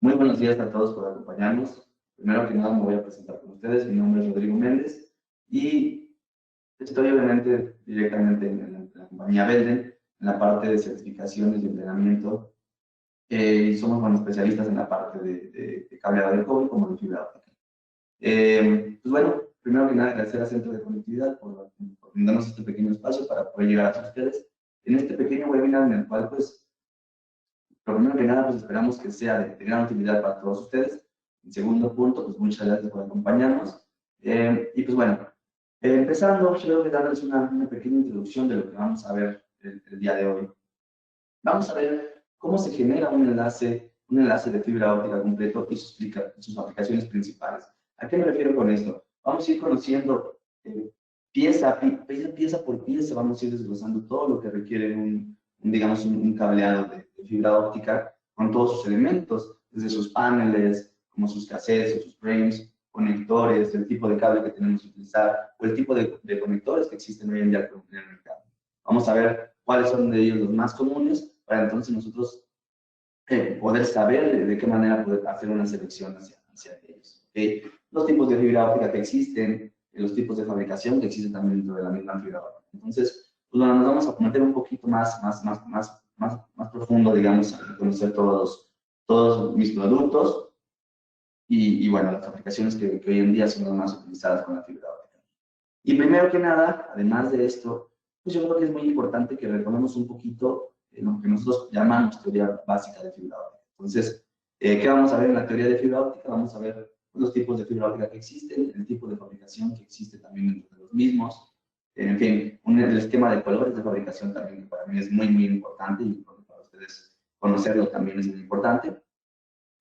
Muy buenos días a todos por acompañarnos. Primero que nada me voy a presentar con ustedes. Mi nombre es Rodrigo Méndez y estoy obviamente directamente en la compañía Belden, en la parte de certificaciones y entrenamiento. Y somos bueno, especialistas en la parte de cableado de cobre como de fibra óptica. Pues bueno, primero que nada agradecer al Centro de Conectividad por brindarnos este pequeño espacio para poder llegar a ustedes en este pequeño webinar en el cual pues lo primero que nada, pues esperamos que sea de gran utilidad para todos ustedes. En segundo punto, pues muchas gracias por acompañarnos. Y pues bueno, empezando, yo voy a darles una pequeña introducción de lo que vamos a ver el día de hoy. Vamos a ver cómo se genera un enlace de fibra óptica completo y sus aplicaciones principales. ¿A qué me refiero con esto? Vamos a ir conociendo pieza por pieza, vamos a ir desglosando todo lo que requiere digamos, un cableado de fibra óptica con todos sus elementos, desde sus paneles, como sus cassettes, sus frames, conectores, el tipo de cable que tenemos que utilizar o el tipo de conectores que existen hoy en día en el mercado. Vamos a ver cuáles son de ellos los más comunes para entonces nosotros poder saber de qué manera poder hacer una selección hacia ellos. ¿Okay? Los tipos de fibra óptica que existen, los tipos de fabricación que existen también dentro de la misma fibra óptica. Entonces, pues bueno, nos vamos a meter un poquito más profundo, digamos, a conocer todos mis productos y bueno, las aplicaciones que hoy en día son las más utilizadas con la fibra óptica. Y primero que nada, además de esto, pues yo creo que es muy importante que retomemos un poquito lo que nosotros llamamos teoría básica de fibra óptica. Entonces, ¿qué vamos a ver en la teoría de fibra óptica? Vamos a ver los tipos de fibra óptica que existen, el tipo de fabricación que existe también dentro de los mismos, en fin, el esquema de colores de fabricación también que para mí es muy importante y para ustedes conocerlo también es muy importante.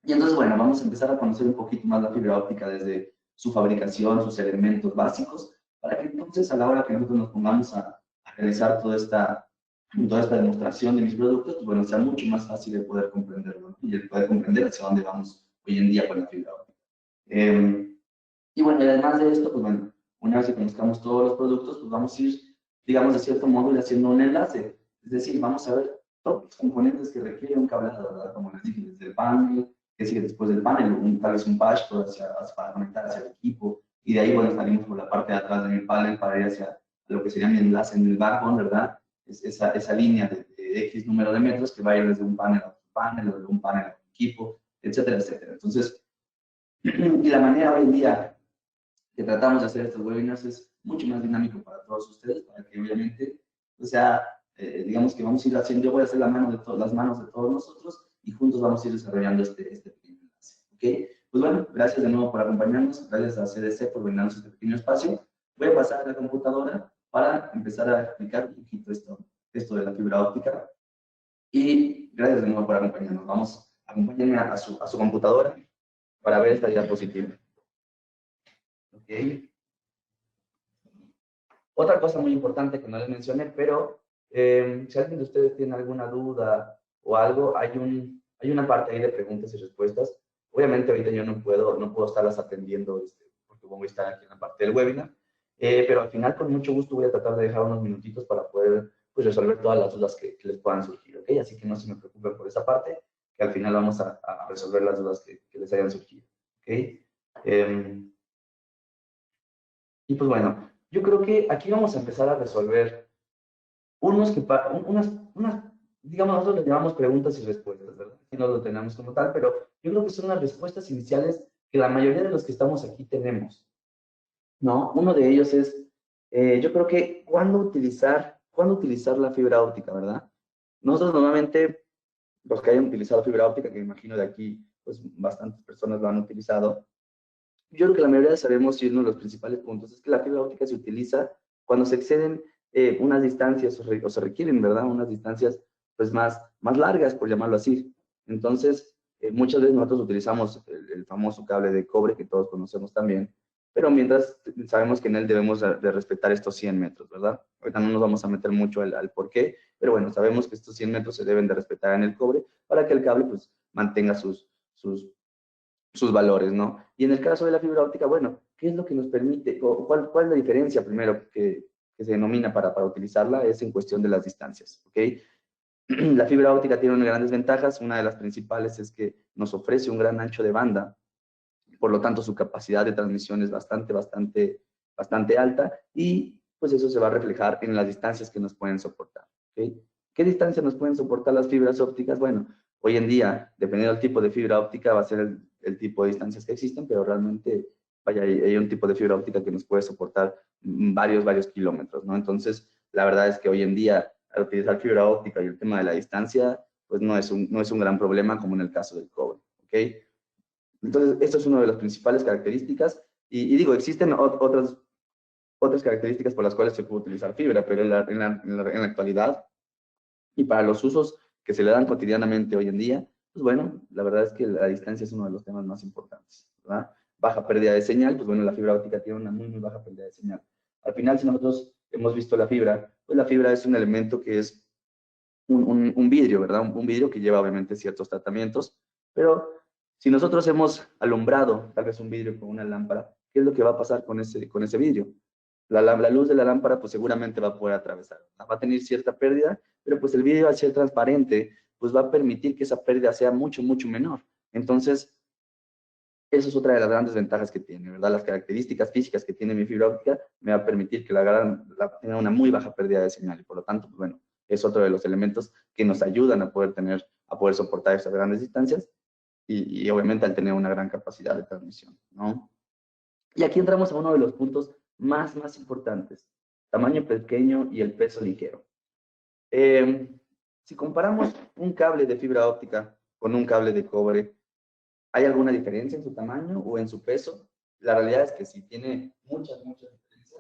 Y entonces, bueno, vamos a empezar a conocer un poquito más la fibra óptica desde su fabricación, sus elementos básicos, para que entonces a la hora que nosotros nos pongamos a realizar toda esta demostración de mis productos, pues bueno, sea mucho más fácil de poder comprenderlo, ¿no? Y de poder comprender hacia dónde vamos hoy en día con la fibra óptica. Y bueno, y además de esto, pues bueno, una vez que conozcamos todos los productos, pues vamos a ir, digamos, de cierto modo, ir haciendo un enlace. Es decir, vamos a ver todos los componentes que requiere un cableado, ¿verdad? Como les dije, desde el panel, que sigue después del panel, tal vez un patch para conectar hacia el equipo. Y de ahí, bueno, salimos por la parte de atrás de mi panel para ir hacia lo que sería mi enlace en el backbone, ¿verdad? Esa línea de X número de metros que va a ir desde un panel a otro panel, o de un panel a otro equipo, etcétera, etcétera. Entonces, y la manera hoy en día que tratamos de hacer estos webinars es mucho más dinámico para todos ustedes, para que obviamente, o sea, digamos que vamos a ir haciendo, yo voy a hacer las manos de todos nosotros y juntos vamos a ir desarrollando este pequeño enlace. ¿Ok? Pues bueno, gracias de nuevo por acompañarnos, gracias a CDC por brindarnos este pequeño espacio. Voy a pasar a la computadora para empezar a explicar un poquito esto de la fibra óptica y gracias de nuevo por acompañarnos. Vamos, acompáñenme a su computadora para ver esta diapositiva. ¿Ok? Otra cosa muy importante que no les mencioné, pero si alguien de ustedes tiene alguna duda o algo, hay una parte ahí de preguntas y respuestas. Obviamente ahorita yo no puedo estarlas atendiendo porque voy a estar aquí en la parte del webinar, pero al final con mucho gusto voy a tratar de dejar unos minutitos para poder pues, resolver todas las dudas que les puedan surgir, ¿ok? Así que no se me preocupen por esa parte, que al final vamos a resolver las dudas que les hayan surgido, ¿ok? Y pues bueno, yo creo que aquí vamos a empezar a resolver unas, digamos, nosotros les llamamos preguntas y respuestas, ¿verdad? Aquí no lo tenemos como tal, pero yo creo que son las respuestas iniciales que la mayoría de los que estamos aquí tenemos, ¿no? Uno de ellos es, yo creo que, ¿cuándo utilizar la fibra óptica, verdad? Nosotros normalmente, los que hayan utilizado fibra óptica, que me imagino de aquí, pues bastantes personas lo han utilizado, yo creo que la mayoría sabemos y uno de los principales puntos es que la fibra óptica se utiliza cuando se exceden unas distancias o se requieren, ¿verdad? Unas distancias pues más largas, por llamarlo así. Entonces, muchas veces nosotros utilizamos el famoso cable de cobre que todos conocemos también, pero mientras sabemos que en él debemos de respetar estos 100 metros, ¿verdad? Ahorita no nos vamos a meter mucho al por qué, pero bueno, sabemos que estos 100 metros se deben de respetar en el cobre para que el cable pues mantenga sus valores, ¿no? Y en el caso de la fibra óptica, bueno, ¿qué es lo que nos permite, o cuál es la diferencia primero que se denomina para utilizarla? Es en cuestión de las distancias, ¿ok? La fibra óptica tiene unas grandes ventajas. Una de las principales es que nos ofrece un gran ancho de banda, por lo tanto su capacidad de transmisión es bastante alta y pues eso se va a reflejar en las distancias que nos pueden soportar. ¿Okay? ¿Qué distancia nos pueden soportar las fibras ópticas? Bueno, hoy en día, dependiendo del tipo de fibra óptica, va a ser el tipo de distancias que existen, pero realmente, vaya, hay un tipo de fibra óptica que nos puede soportar varios kilómetros, ¿no? Entonces, la verdad es que hoy en día, al utilizar fibra óptica y el tema de la distancia, pues no es un gran problema como en el caso del cobre, ¿ok? Entonces, esto es una de las principales características. Y digo, existen otras características por las cuales se puede utilizar fibra, pero en la actualidad y para los usos que se le dan cotidianamente hoy en día, pues bueno, la verdad es que la distancia es uno de los temas más importantes, ¿verdad? Baja pérdida de señal, pues bueno, la fibra óptica tiene una muy baja pérdida de señal. Al final, si nosotros hemos visto la fibra, pues la fibra es un elemento que es un vidrio, ¿verdad? Un vidrio que lleva obviamente ciertos tratamientos, pero si nosotros hemos alumbrado tal vez un vidrio con una lámpara, ¿qué es lo que va a pasar con ese vidrio? La luz de la lámpara pues seguramente va a poder atravesar, va a tener cierta pérdida, pero pues el vidrio al ser transparente pues va a permitir que esa pérdida sea mucho menor. Entonces, eso es otra de las grandes ventajas que tiene, ¿verdad? Las características físicas que tiene mi fibra óptica me va a permitir que tenga una muy baja pérdida de señal y por lo tanto, pues bueno, es otro de los elementos que nos ayudan a poder soportar esas grandes distancias y obviamente al tener una gran capacidad de transmisión, ¿no? Y aquí entramos a uno de los puntos más importantes, tamaño pequeño y el peso ligero. Si comparamos un cable de fibra óptica con un cable de cobre, ¿hay alguna diferencia en su tamaño o en su peso? La realidad es que sí, tiene muchas diferencias.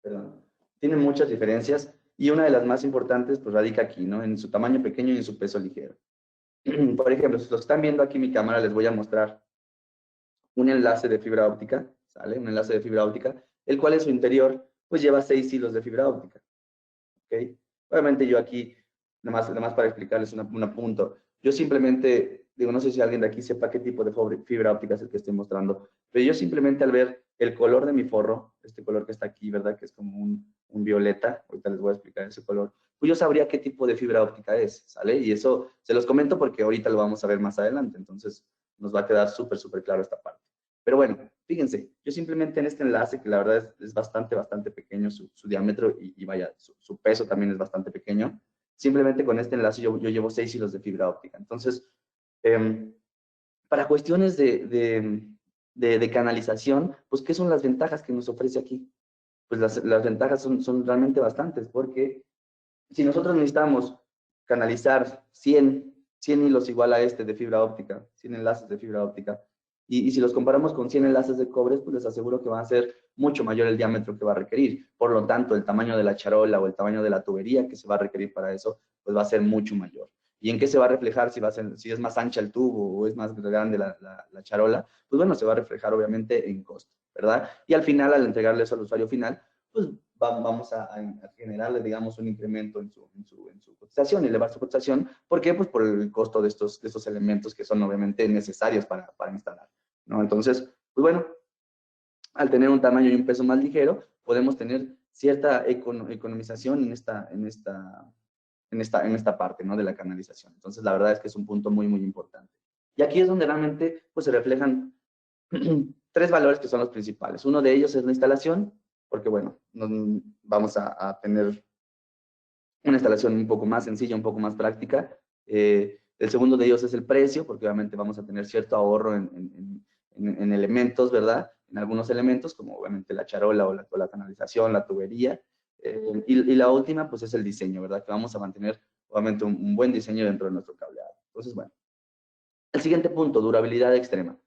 Perdón. Tiene muchas diferencias y una de las más importantes pues radica aquí, ¿no? En su tamaño pequeño y en su peso ligero. Por ejemplo, si lo están viendo aquí en mi cámara, les voy a mostrar un enlace de fibra óptica, ¿sale? Un enlace de fibra óptica, el cual en su interior pues lleva 6 hilos de fibra óptica, ¿ok? Obviamente yo aquí, nada más para explicarles un punto, yo simplemente, digo, no sé si alguien de aquí sepa qué tipo de fibra óptica es el que estoy mostrando, pero yo simplemente al ver el color de mi forro, este color que está aquí, ¿verdad? Que es como un violeta, ahorita les voy a explicar ese color, pues yo sabría qué tipo de fibra óptica es, ¿sale? Y eso se los comento porque ahorita lo vamos a ver más adelante, entonces nos va a quedar súper claro esta parte. Pero bueno, fíjense, yo simplemente en este enlace, que la verdad es bastante pequeño su diámetro y vaya, su peso también es bastante pequeño, simplemente con este enlace yo llevo 6 hilos de fibra óptica. Entonces, eh, para cuestiones de canalización, pues, ¿qué son las ventajas que nos ofrece aquí? Pues las ventajas son realmente bastantes, porque si nosotros necesitamos canalizar 100 hilos igual a este de fibra óptica, 100 enlaces de fibra óptica, y si los comparamos con 100 enlaces de cobre, pues les aseguro que va a ser mucho mayor el diámetro que va a requerir. Por lo tanto, el tamaño de la charola o el tamaño de la tubería que se va a requerir para eso, pues va a ser mucho mayor. ¿Y en qué se va a reflejar? Si es más ancha el tubo o es más grande la charola, pues bueno, se va a reflejar obviamente en costo, ¿verdad? Y al final, al entregarle eso al usuario final, pues vamos a generarle, digamos, un incremento en su cotización, elevar su cotización. ¿Por qué? Pues por el costo de estos elementos que son obviamente necesarios para instalar, ¿no? Entonces, pues bueno, al tener un tamaño y un peso más ligero, podemos tener cierta economización en esta parte, ¿no? De la canalización. Entonces, la verdad es que es un punto muy importante. Y aquí es donde realmente pues, se reflejan tres valores que son los principales. Uno de ellos es la instalación, porque bueno, vamos a tener una instalación un poco más sencilla, un poco más práctica. El segundo de ellos es el precio, porque obviamente vamos a tener cierto ahorro en elementos, ¿verdad? En algunos elementos, como obviamente la charola o la canalización, la tubería. Y la última, pues es el diseño, ¿verdad? Que vamos a mantener obviamente un buen diseño dentro de nuestro cableado. Entonces, bueno. El siguiente punto, durabilidad extrema.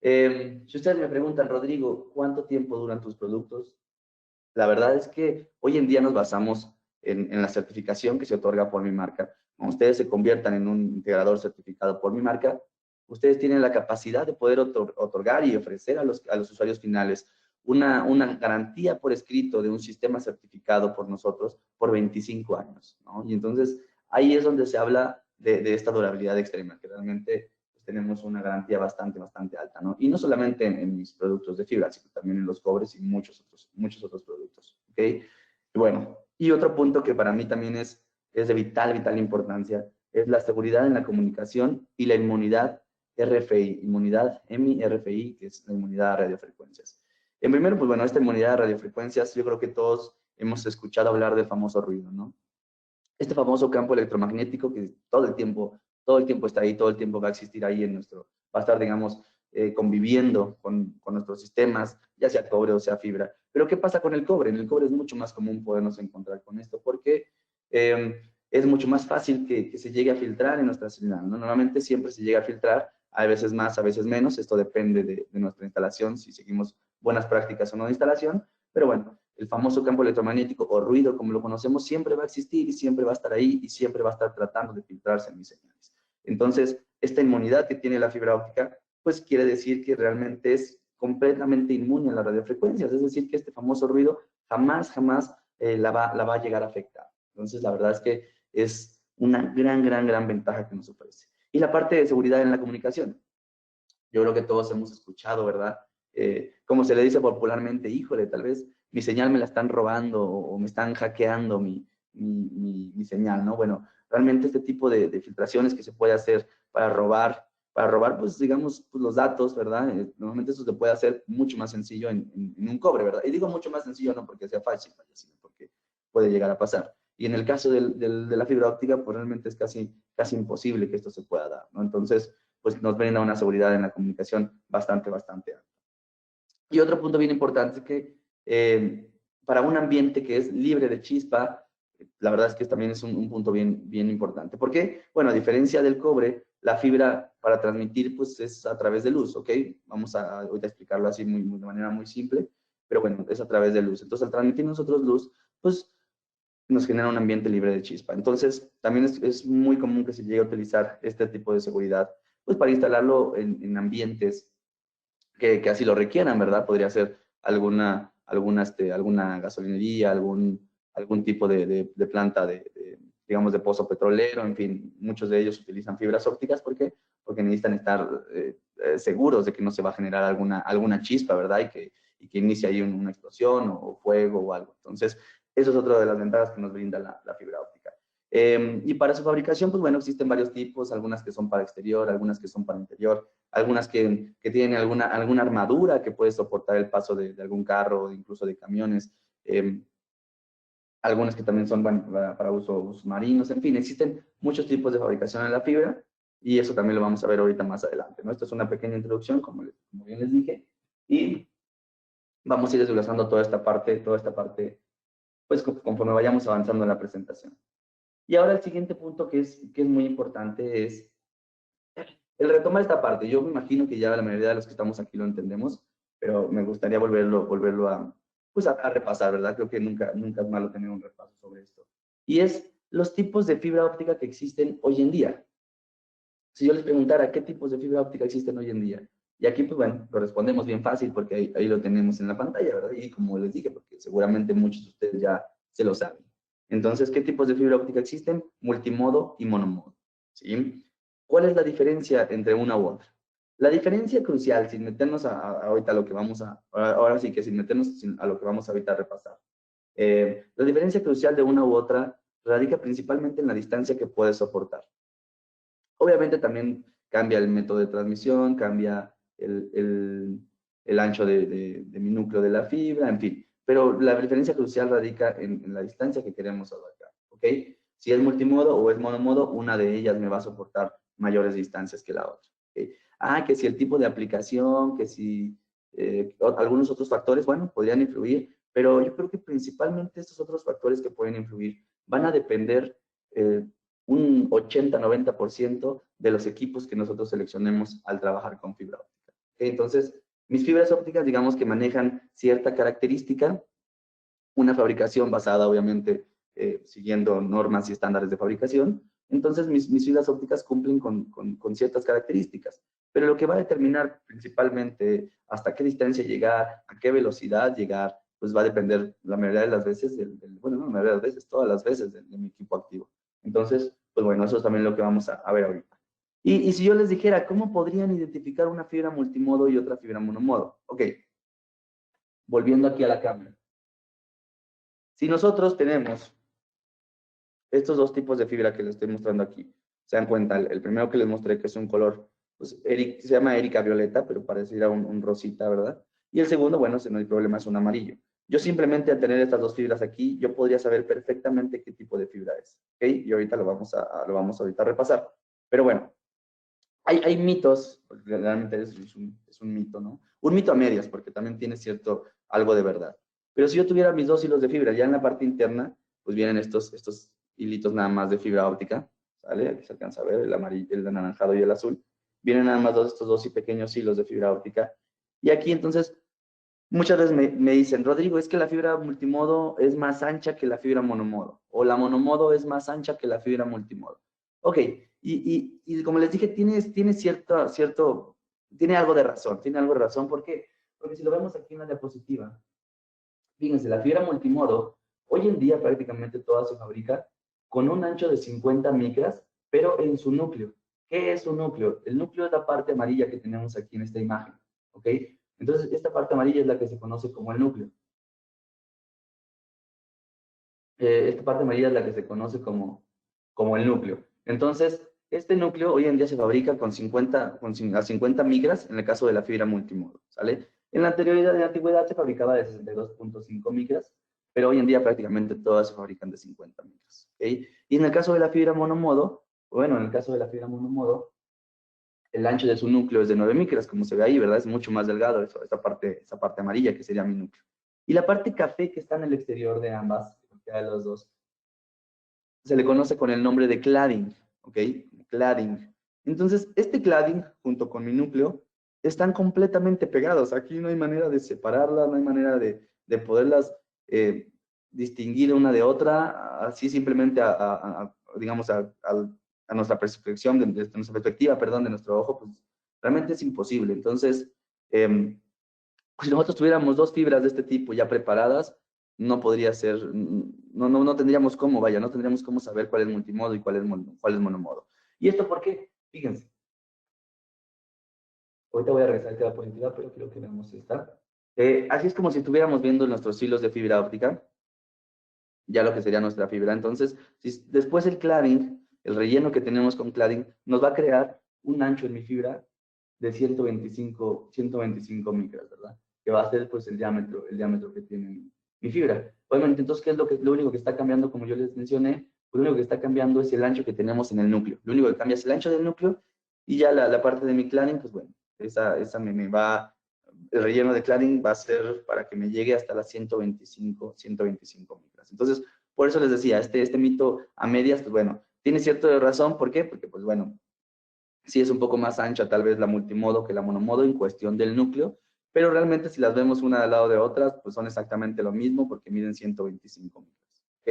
Si ustedes me preguntan, Rodrigo, ¿cuánto tiempo duran tus productos? La verdad es que hoy en día nos basamos en la certificación que se otorga por mi marca. Cuando ustedes se conviertan en un integrador certificado por mi marca, ustedes tienen la capacidad de poder otorgar y ofrecer a los usuarios finales una garantía por escrito de un sistema certificado por nosotros por 25 años, ¿no? Y entonces ahí es donde se habla de esta durabilidad extrema, que realmente pues, tenemos una garantía bastante alta, ¿no? Y no solamente en mis productos de fibra, sino también en los cobres y muchos otros productos, ¿ok? Bueno, y otro punto que para mí también es de vital importancia, es la seguridad en la comunicación y la inmunidad RFI, inmunidad MI-RFI, que es la inmunidad a radiofrecuencias. En primero, pues bueno, esta inmunidad a radiofrecuencias, yo creo que todos hemos escuchado hablar del famoso ruido, ¿no? Este famoso campo electromagnético que todo el tiempo está ahí, todo el tiempo va a existir ahí en nuestro, va a estar, digamos, conviviendo con nuestros sistemas, ya sea cobre o sea fibra. Pero ¿qué pasa con el cobre? En el cobre es mucho más común podernos encontrar con esto, porque es mucho más fácil que se llegue a filtrar en nuestra señal, ¿no? Normalmente siempre se llega a filtrar, a veces más, a veces menos, esto depende de nuestra instalación, si seguimos buenas prácticas o no de instalación, pero bueno, el famoso campo electromagnético o ruido, como lo conocemos, siempre va a existir y siempre va a estar ahí y siempre va a estar tratando de filtrarse en mis señales. Entonces, esta inmunidad que tiene la fibra óptica, pues quiere decir que realmente es completamente inmune a las radiofrecuencias, es decir, que este famoso ruido jamás la va a llegar a afectar. Entonces, la verdad es que es una gran ventaja que nos ofrece. Y la parte de seguridad en la comunicación. Yo creo que todos hemos escuchado, ¿verdad? Como se le dice popularmente, híjole, tal vez mi señal me la están robando o me están hackeando mi señal, ¿no? Bueno, realmente este tipo de filtraciones que se puede hacer para robar, pues digamos, pues, los datos, ¿verdad? Normalmente eso se puede hacer mucho más sencillo en un cobre, ¿verdad? Y digo mucho más sencillo no porque sea fácil, sino porque puede llegar a pasar. Y en el caso de la fibra óptica, pues realmente es casi imposible que esto se pueda dar, ¿no? Entonces, pues nos brinda una seguridad en la comunicación bastante alta. Y otro punto bien importante es que para un ambiente que es libre de chispa, la verdad es que también es un punto bien importante. ¿Por qué? Bueno, a diferencia del cobre, la fibra para transmitir pues es a través de luz, ¿ok? Vamos a ahorita explicarlo así de manera muy simple, pero bueno, es a través de luz. Entonces, al transmitir nosotros luz, pues nos genera un ambiente libre de chispa. Entonces, también es muy común que se llegue a utilizar este tipo de seguridad, pues para instalarlo en ambientes que así lo requieran, ¿verdad? Podría ser alguna gasolinería, algún tipo de planta digamos, de pozo petrolero, en fin, muchos de ellos utilizan fibras ópticas. ¿Por qué? Porque necesitan estar seguros de que no se va a generar alguna chispa, ¿verdad? Y que inicie ahí una explosión o fuego o algo. Entonces, eso es otra de las ventajas que nos brinda la fibra óptica. Y para su fabricación, pues bueno, existen varios tipos, algunas que son para exterior, algunas que son para interior, algunas que tienen alguna armadura que puede soportar el paso de algún carro, incluso de camiones, algunas que también son para usos marinos, en fin, existen muchos tipos de fabricación en la fibra y eso también lo vamos a ver ahorita más adelante, ¿no? Esto es una pequeña introducción, como bien les dije, y vamos a ir desglosando toda esta parte, pues conforme vayamos avanzando en la presentación. Y ahora el siguiente punto que es muy importante es el retomar esta parte. Yo me imagino que ya la mayoría de los que estamos aquí lo entendemos, pero me gustaría volverlo a repasar, ¿verdad? Creo que nunca es malo tener un repaso sobre esto. Y es los tipos de fibra óptica que existen hoy en día. Si yo les preguntara qué tipos de fibra óptica existen hoy en día, y aquí, pues bueno, lo respondemos bien fácil porque ahí lo tenemos en la pantalla, ¿verdad? Y como les dije, porque seguramente muchos de ustedes ya se lo saben. Entonces, ¿qué tipos de fibra óptica existen? Multimodo y monomodo, ¿sí? ¿Cuál es la diferencia entre una u otra? La diferencia crucial, sin meternos ahorita a lo que ahora sí que sin meternos a lo que vamos ahorita a repasar. La diferencia crucial de una u otra radica principalmente en la distancia que puede soportar. Obviamente también cambia el método de transmisión, cambia el ancho de mi núcleo de la fibra, en fin. Pero la diferencia crucial radica en la distancia que queremos abarcar, ¿ok? Si es multimodo o es monomodo, una de ellas me va a soportar mayores distancias que la otra, ¿ok? Que si el tipo de aplicación, que si algunos otros factores, bueno, podrían influir, pero yo creo que principalmente estos otros factores que pueden influir van a depender eh, un 80-90% de los equipos que nosotros seleccionemos al trabajar con fibra óptica. Entonces, mis fibras ópticas, digamos que manejan cierta característica, una fabricación basada, obviamente, siguiendo normas y estándares de fabricación. Entonces, mis fibras ópticas cumplen con ciertas características. Pero lo que va a determinar principalmente hasta qué distancia llegar, a qué velocidad llegar, pues va a depender la mayoría de las veces, bueno, no la mayoría de las veces, todas las veces de mi equipo activo. Entonces, pues bueno, eso es también lo que vamos a ver ahorita. Y si yo les dijera, ¿cómo podrían identificar una fibra multimodo y otra fibra monomodo? Ok, volviendo aquí a la cámara. Si nosotros tenemos estos dos tipos de fibra que les estoy mostrando aquí, se dan cuenta, el primero que les mostré que es un color, pues se llama Erika Violeta, pero pareciera un rosita, ¿verdad? Y el segundo, bueno, si no hay problema, es un amarillo. Yo simplemente al tener estas dos fibras aquí, yo podría saber perfectamente qué tipo de fibra es, ¿ok? Y ahorita lo vamos a ahorita a repasar. Pero bueno, hay mitos, porque realmente es un mito, ¿no? Un mito a medias, porque también tiene cierto algo de verdad. Pero si yo tuviera mis dos hilos de fibra, ya en la parte interna, pues vienen estos hilitos nada más de fibra óptica, ¿sale? Aquí se alcanza a ver el amarillo, el anaranjado y el azul. Vienen nada más estos dos y pequeños hilos de fibra óptica. Y aquí entonces, muchas veces me dicen, Rodrigo, es que la fibra multimodo es más ancha que la fibra monomodo, o la monomodo es más ancha que la fibra multimodo. Ok, y como les dije, tiene algo de razón, tiene algo de razón. ¿Por qué? Porque si lo vemos aquí en la diapositiva, fíjense, la fibra multimodo, hoy en día prácticamente toda se fabrica con un ancho de 50 micras, pero en su núcleo. ¿Qué es su núcleo? El núcleo es la parte amarilla que tenemos aquí en esta imagen, ¿ok? Entonces, esta parte amarilla es la que se conoce como el núcleo. Esta parte amarilla es la que se conoce como el núcleo. Entonces, este núcleo hoy en día se fabrica a 50 micras en el caso de la fibra multimodo, ¿sale? En la antigüedad se fabricaba de 62.5 micras, pero hoy en día prácticamente todas se fabrican de 50 micras, ¿ok? Y en el caso de la fibra monomodo, bueno, en el caso de la fibra monomodo, el ancho de su núcleo es de 9 micras, como se ve ahí, ¿verdad? Es mucho más delgado, esta parte amarilla que sería mi núcleo. Y la parte café que está en el exterior de ambas, de los dos, se le conoce con el nombre de cladding, ¿ok? Cladding. Entonces, este cladding, junto con mi núcleo, están completamente pegados. Aquí no hay manera de separarlas, no hay manera de poderlas distinguir una de otra, así simplemente, digamos, a nuestra percepción, desde nuestra perspectiva, perdón, de nuestro ojo, pues realmente es imposible. Entonces, si nosotros tuviéramos dos fibras de este tipo ya preparadas, no podría ser, no tendríamos cómo, vaya, no tendríamos cómo saber cuál es multimodo y cuál es monomodo. ¿Y esto por qué? Fíjense, ahorita voy a regresar a la diapositiva, pero quiero que veamos esta. Así es como si estuviéramos viendo nuestros hilos de fibra óptica, ya lo que sería nuestra fibra. Entonces, si después el cladding, el relleno que tenemos con cladding, nos va a crear un ancho en mi fibra de 125 micras, ¿verdad? Que va a ser pues el diámetro que tiene mi fibra. Obviamente, entonces, ¿qué es lo único que está cambiando? Como yo les mencioné, pues lo único que está cambiando es el ancho que tenemos en el núcleo. Lo único que cambia es el ancho del núcleo y ya la parte de mi cladding, pues bueno, esa me va, el relleno de cladding va a ser para que me llegue hasta las 125 micras. Entonces, por eso les decía, este mito a medias, pues bueno, tiene cierta razón. ¿Por qué? Porque, pues bueno, sí es un poco más ancha tal vez la multimodo que la monomodo en cuestión del núcleo, pero realmente si las vemos una al lado de otras, pues son exactamente lo mismo porque miden 125 micras, ¿ok?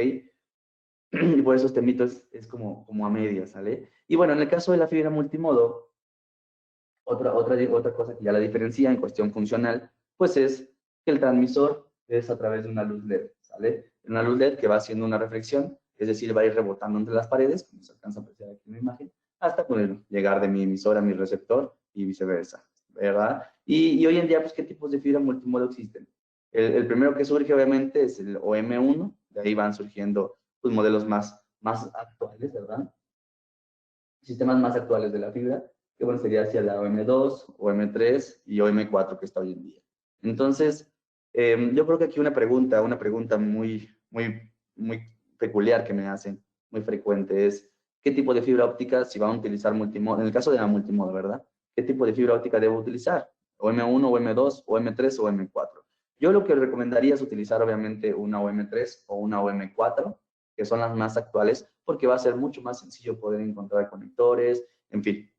Y por eso este mito es como a medias, ¿sale? Y bueno, en el caso de la fibra multimodo, otra cosa que ya la diferencia en cuestión funcional, pues es que el transmisor es a través de una luz LED, ¿sale? Una luz LED que va haciendo una reflexión, es decir, va a ir rebotando entre las paredes, como se alcanza a apreciar aquí en la imagen, hasta poder llegar de mi emisor a mi receptor y viceversa, ¿verdad? Y hoy en día, pues, ¿qué tipos de fibra multimodo existen? El primero que surge, obviamente, es el OM1, de ahí van surgiendo, pues, modelos más actuales, ¿verdad? Sistemas más actuales de la fibra, que bueno, sería hacia la OM2, OM3 y OM4 que está hoy en día. Entonces, yo creo que aquí una pregunta muy peculiar que me hacen, muy frecuente, es ¿qué tipo de fibra óptica si van a utilizar multimodo? En el caso de la multimodo, ¿verdad? ¿Qué tipo de fibra óptica debo utilizar? ¿OM1, OM2, OM3 o OM4? Yo lo que recomendaría es utilizar obviamente una OM3 o una OM4, que son las más actuales, porque va a ser mucho más sencillo poder encontrar conectores, en fin,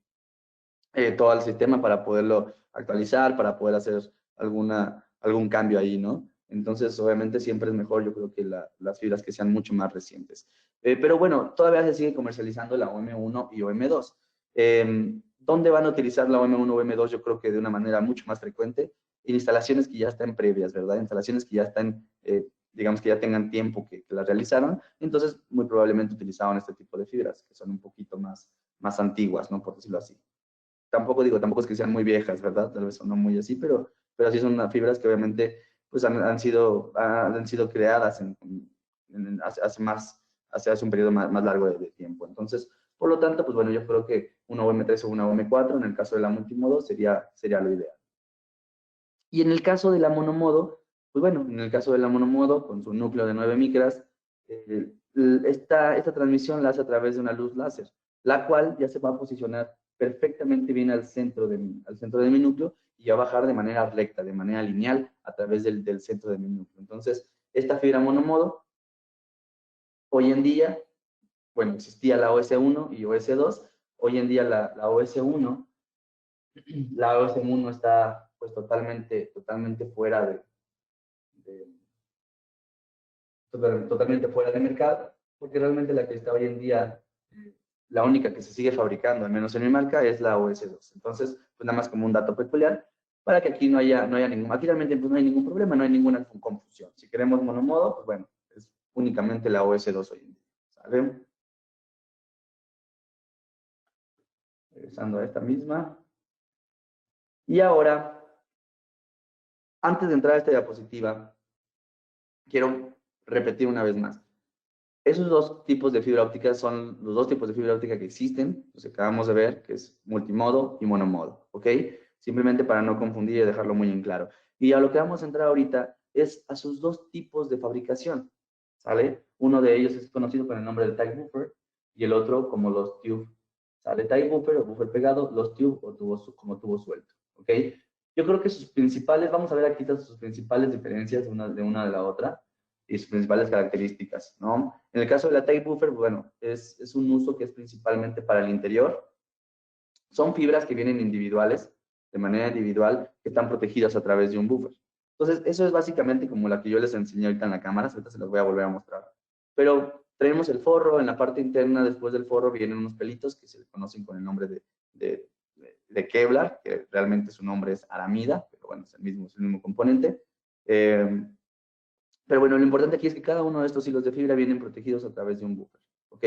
todo el sistema para poderlo actualizar, para poder hacer algún cambio ahí, ¿no? Entonces, obviamente, siempre es mejor, yo creo que las fibras que sean mucho más recientes. Pero bueno, todavía se sigue comercializando la OM1 y OM2. ¿Dónde van a utilizar la OM1 o OM2? Yo creo que de una manera mucho más frecuente, en instalaciones que ya están previas, ¿verdad? Instalaciones que ya están, digamos que ya tengan tiempo que las realizaron, entonces muy probablemente utilizaban este tipo de fibras, que son un poquito más antiguas, ¿no? Por decirlo así. Tampoco es que sean muy viejas, ¿verdad? Tal vez son no muy así, pero sí son fibras que obviamente pues han sido creadas hace un periodo más largo de tiempo. Entonces, por lo tanto, pues bueno, yo creo que una OM3 o una OM4, en el caso de la multimodo, sería lo ideal. Y en el caso de la monomodo, pues bueno, en el caso de la monomodo, con su núcleo de 9 micras, esta transmisión la hace a través de una luz láser, la cual ya se va a posicionar perfectamente bien al centro de mi núcleo y va a bajar de manera recta, de manera lineal, a través del centro de mi núcleo. Entonces, esta fibra monomodo, hoy en día, bueno, existía la OS1 y OS2, hoy en día la OS1 está pues totalmente fuera de, totalmente fuera de mercado, porque realmente la que está hoy en día, la única que se sigue fabricando, al menos en mi marca, es la OS2. Entonces, pues nada más como un dato peculiar, para que aquí no haya ningún, aquí realmente pues no hay ningún problema, no hay ninguna confusión. Si queremos monomodo, pues bueno, es únicamente la OS2 hoy en día. ¿Sale? Regresando a esta misma. Y ahora, antes de entrar a esta diapositiva, quiero repetir una vez más. Esos dos tipos de fibra óptica son los dos tipos de fibra óptica que existen, los acabamos de ver, que es multimodo y monomodo, ¿ok? Simplemente para no confundir y dejarlo muy en claro. Y a lo que vamos a entrar ahorita es a sus dos tipos de fabricación, ¿sale? Uno de ellos es conocido con el nombre de tie buffer y el otro como los tube, ¿sale? Tie buffer o buffer pegado, los tube o como tubo suelto, ¿ok? Yo creo que sus principales, vamos a ver aquí sus principales diferencias de una de la otra y sus principales características, ¿no? En el caso de la tie buffer, bueno, es un uso que es principalmente para el interior. Son fibras que vienen individuales, de manera individual, que están protegidas a través de un buffer. Entonces, eso es básicamente como la que yo les enseñé ahorita en la cámara, ahorita se las voy a volver a mostrar. Pero tenemos el forro, en la parte interna, después del forro, vienen unos pelitos que se conocen con el nombre de Kevlar, que realmente su nombre es aramida, pero bueno, es el mismo componente. Pero bueno, lo importante aquí es que cada uno de estos hilos de fibra vienen protegidos a través de un buffer, ¿ok?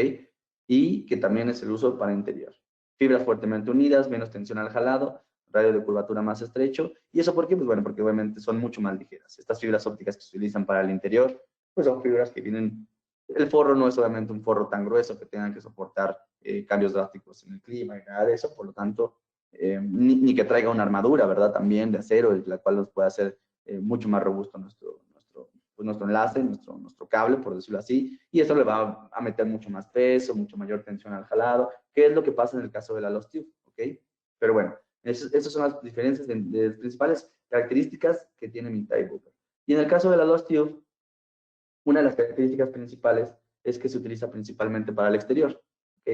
Y que también es el uso para interior. Fibras fuertemente unidas, menos tensión al jalado, radio de curvatura más estrecho. ¿Y eso por qué? Pues bueno, porque obviamente son mucho más ligeras. Estas fibras ópticas que se utilizan para el interior, pues son fibras que vienen... El forro no es obviamente un forro tan grueso que tengan que soportar cambios drásticos en el clima y nada de eso, por lo tanto, ni que traiga una armadura, ¿verdad? También de acero, la cual nos puede hacer mucho más robusto nuestro enlace, nuestro cable, por decirlo así, y eso le va a meter mucho más peso, mucho mayor tensión al jalado, que es lo que pasa en el caso de la Lost Tube, ¿ok? Pero bueno, esas son las diferencias de principales características que tiene mi tie buffer. Y en el caso de la Lost Tube, una de las características principales es que se utiliza principalmente para el exterior, ¿ok?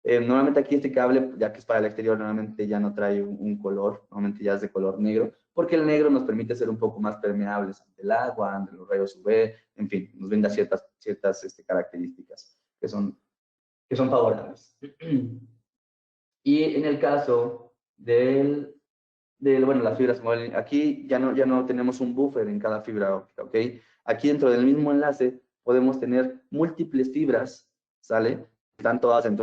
Normalmente aquí este cable, ya que es para el exterior, normalmente ya no trae un color, normalmente ya es de color negro, porque el negro nos permite ser un poco más permeables ante el agua, ante los rayos UV, en fin, nos brinda ciertas características que son favorables. Y en el caso bueno, las fibras, aquí ya no tenemos un buffer en cada fibra óptica, ¿ok? Aquí dentro del mismo enlace podemos tener múltiples fibras, ¿sale? Están todas en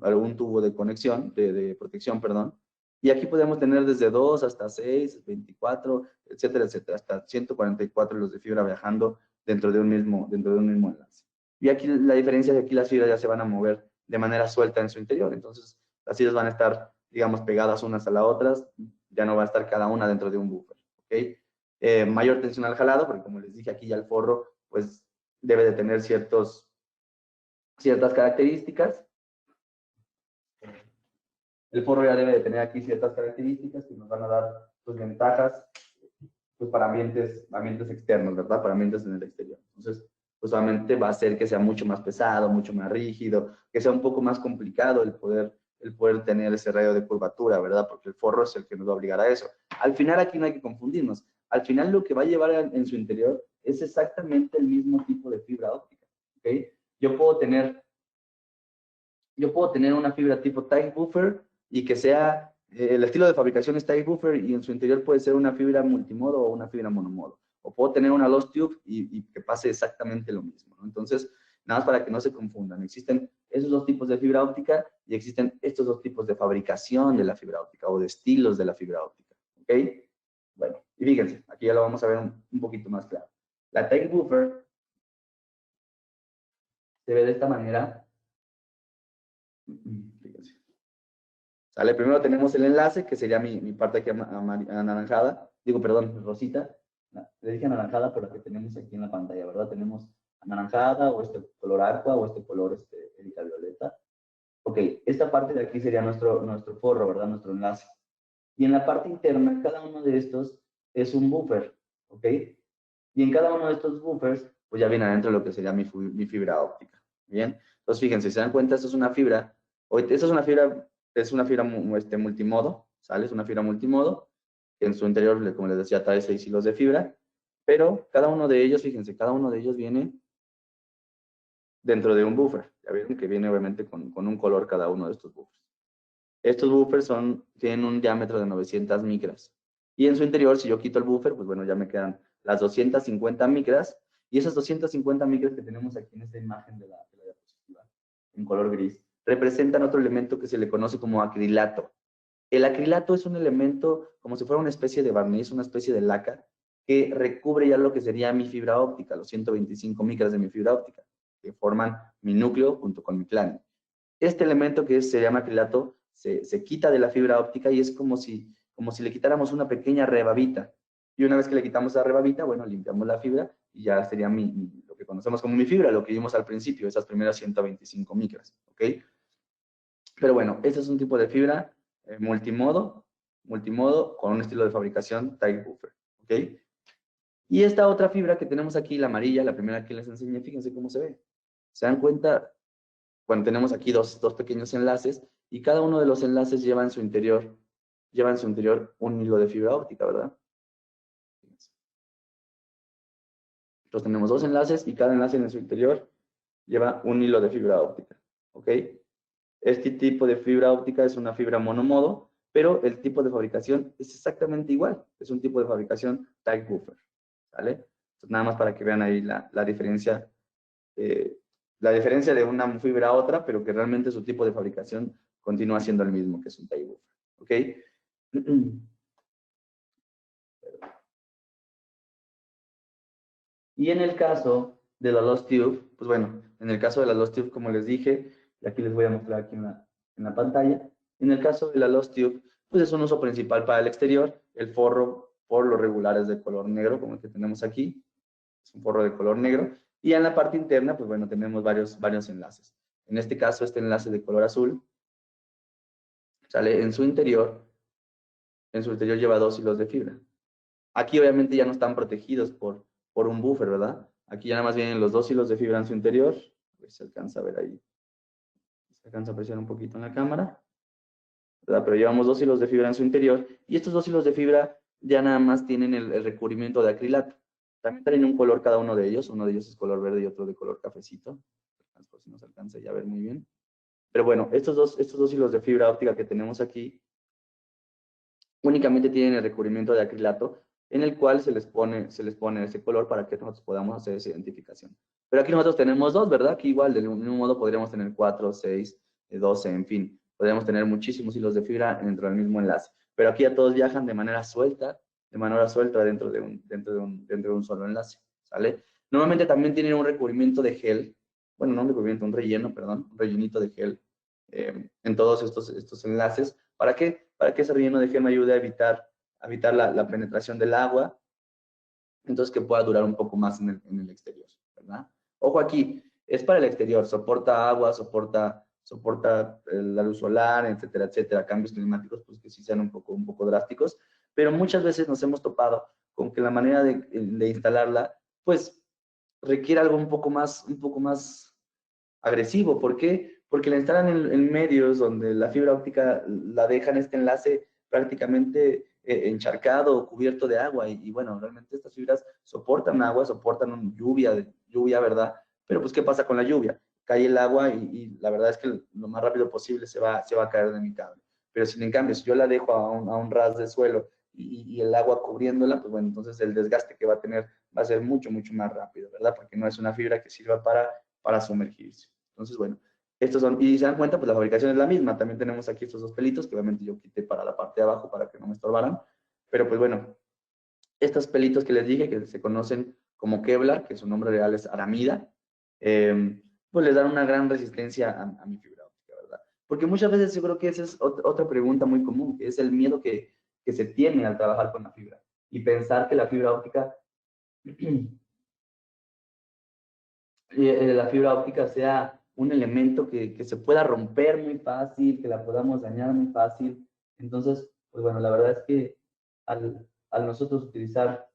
algún tubo de conexión, de protección, perdón. Y aquí podemos tener desde 2 hasta 6, 24, etcétera, etcétera, hasta 144 los de fibra viajando dentro de un mismo enlace. Y aquí la diferencia es que aquí las fibras ya se van a mover de manera suelta en su interior. Entonces, las fibras van a estar, digamos, pegadas unas a las otras, ya no va a estar cada una dentro de un buffer, ¿ok? Mayor tensión al jalado, porque como les dije aquí ya el forro, pues debe de tener ciertas características. El forro ya debe de tener aquí ciertas características que nos van a dar pues, ventajas pues, para ambientes externos, ¿verdad? Para ambientes en el exterior. Entonces, pues obviamente va a hacer que sea mucho más pesado, mucho más rígido, que sea un poco más complicado el poder tener ese radio de curvatura, ¿verdad? Porque el forro es el que nos va a obligar a eso. Al final aquí no hay que confundirnos. Al final lo que va a llevar en su interior es exactamente el mismo tipo de fibra óptica, ¿ok? Yo puedo tener una fibra tipo tie buffer y que sea, el estilo de fabricación es tie buffer y en su interior puede ser una fibra multimodo o una fibra monomodo. O puedo tener una Lost Tube y que pase exactamente lo mismo, ¿no? Entonces, nada más para que no se confundan. Existen esos dos tipos de fibra óptica y existen estos dos tipos de fabricación de la fibra óptica o de estilos de la fibra óptica, ¿ok? Bueno, y fíjense, aquí ya lo vamos a ver un poquito más claro. La tie buffer se ve de esta manera. Fíjense. ¿Sale? Primero tenemos el enlace, que sería mi parte aquí anaranjada. Digo, perdón, rosita. Le dije anaranjada por la que tenemos aquí en la pantalla, ¿verdad? Tenemos anaranjada, o este color aqua, o este color Erika violeta. Ok, esta parte de aquí sería nuestro forro, ¿verdad? Nuestro enlace. Y en la parte interna, cada uno de estos es un buffer, ¿ok? Y en cada uno de estos buffers, pues ya viene adentro lo que sería mi fibra óptica. Bien, entonces fíjense, si se dan cuenta, esta es una fibra, esta es una fibra multimodo, ¿sale? Es una fibra multimodo, que en su interior, como les decía, trae 6 hilos de fibra, pero cada uno de ellos, fíjense, cada uno de ellos viene dentro de un buffer. Ya vieron que viene obviamente con un color cada uno de estos buffers. Estos buffers tienen un diámetro de 900 micras. Y en su interior, si yo quito el buffer, pues bueno, ya me quedan las 250 micras. Y esas 250 micras que tenemos aquí en esta imagen de la diapositiva, en color gris, representan otro elemento que se le conoce como acrilato. El acrilato es un elemento como si fuera una especie de barniz, una especie de laca, que recubre ya lo que sería mi fibra óptica, los 125 micras de mi fibra óptica, que forman mi núcleo junto con mi plano. Este elemento que se llama acrilato se quita de la fibra óptica y es como si le quitáramos una pequeña rebabita. Y una vez que le quitamos la rebabita, bueno, limpiamos la fibra y ya sería lo que conocemos como mi fibra, lo que vimos al principio, esas primeras 125 micras, ¿ok? Pero bueno, este es un tipo de fibra multimodo con un estilo de fabricación tight buffer, ¿ok? Y esta otra fibra que tenemos aquí, la amarilla, la primera que les enseñé, fíjense cómo se ve. ¿Se dan cuenta? Bueno, tenemos aquí dos pequeños enlaces y cada uno de los enlaces lleva en su interior un hilo de fibra óptica, ¿verdad? Entonces tenemos dos enlaces y cada enlace en su interior lleva un hilo de fibra óptica, ¿ok? Este tipo de fibra óptica es una fibra monomodo, pero el tipo de fabricación es exactamente igual. Es un tipo de fabricación tight buffer, ¿vale? Entonces, nada más para que vean ahí la diferencia de una fibra a otra, pero que realmente su tipo de fabricación continúa siendo el mismo, que es un tight buffer, ¿ok? Y en el caso de la Lost Tube, pues bueno, en el caso de la Lost Tube, como les dije, y aquí les voy a mostrar aquí en la pantalla, en el caso de la Lost Tube, pues es un uso principal para el exterior, el forro por lo regular es de color negro, como el que tenemos aquí, es un forro de color negro, y en la parte interna, pues bueno, tenemos varios enlaces. En este caso, este enlace de color azul, sale en su interior lleva 2 hilos de fibra. Aquí obviamente ya no están protegidos por un buffer, ¿verdad? Aquí ya nada más vienen los 2 hilos de fibra en su interior. A ver si se alcanza a ver ahí. Se alcanza a apreciar un poquito en la cámara, ¿verdad? Pero llevamos 2 hilos de fibra en su interior y estos 2 hilos de fibra ya nada más tienen el recubrimiento de acrilato. También traen un color cada uno de ellos. Uno de ellos es color verde y otro de color cafecito. Por si no se alcanza ya a ver muy bien. Pero bueno, estos dos hilos de fibra óptica que tenemos aquí únicamente tienen el recubrimiento de acrilato en el cual se les pone ese color para que nosotros podamos hacer esa identificación. Pero aquí nosotros tenemos dos, ¿verdad? Que igual, de un modo podríamos tener 4, 6, 12, en fin. Podríamos tener muchísimos hilos de fibra dentro del mismo enlace. Pero aquí ya todos viajan de manera suelta dentro de un solo enlace, ¿sale? Normalmente también tienen un recubrimiento de gel, bueno, no un recubrimiento, un relleno, perdón, un rellenito de gel en todos estos enlaces. ¿Para qué? Para que ese relleno de gel me ayude a evitar la penetración del agua, entonces que pueda durar un poco más en el exterior, ¿verdad? Ojo aquí, es para el exterior, soporta agua, soporta la luz solar, etcétera, etcétera, cambios climáticos, pues que sí sean un poco drásticos, pero muchas veces nos hemos topado con que la manera de instalarla, pues requiere algo un poco más agresivo. ¿Por qué? Porque la instalan en medios donde la fibra óptica la dejan este enlace prácticamente encharcado o cubierto de agua. Y bueno, realmente estas fibras soportan agua, soportan lluvia, ¿verdad? Pero pues, ¿qué pasa con la lluvia? Cae el agua y la verdad es que lo más rápido posible se va a caer de mi cable. Pero si en cambio, si yo la dejo a un ras de suelo y el agua cubriéndola, pues bueno, entonces el desgaste que va a tener va a ser mucho más rápido, ¿verdad? Porque no es una fibra que sirva para sumergirse. Entonces, bueno, estos son, y se dan cuenta, pues la fabricación es la misma. También tenemos aquí estos dos pelitos, que obviamente yo quité para la parte de abajo para que no me estorbaran. Pero pues bueno, estos pelitos que les dije, que se conocen como Kevlar, que su nombre real es aramida, pues les dan una gran resistencia a mi fibra óptica, ¿verdad? Porque muchas veces yo creo que esa es otra pregunta muy común, que es el miedo que se tiene al trabajar con la fibra y pensar que la fibra óptica, la fibra óptica sea un elemento que se pueda romper muy fácil, que la podamos dañar muy fácil. Entonces, pues bueno, la verdad es que al nosotros utilizar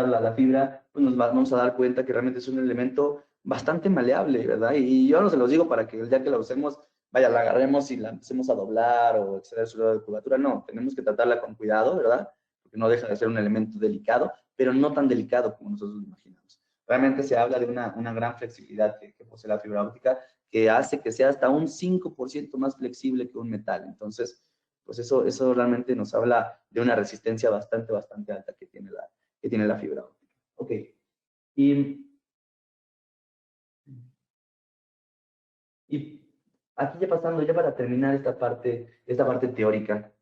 la fibra, pues nos vamos a dar cuenta que realmente es un elemento bastante maleable, ¿verdad? Y yo no se los digo para que el día que la usemos, vaya, la agarremos y la empecemos a doblar o exceder su grado de curvatura. No, tenemos que tratarla con cuidado, ¿verdad? Porque no deja de ser un elemento delicado, pero no tan delicado como nosotros lo imaginamos. Realmente se habla de una gran flexibilidad que posee la fibra óptica, que hace que sea hasta un 5% más flexible que un metal. Entonces, pues eso realmente nos habla de una resistencia bastante alta que tiene la fibra óptica. Ok, y, y aquí ya pasando, ya para terminar esta parte teórica,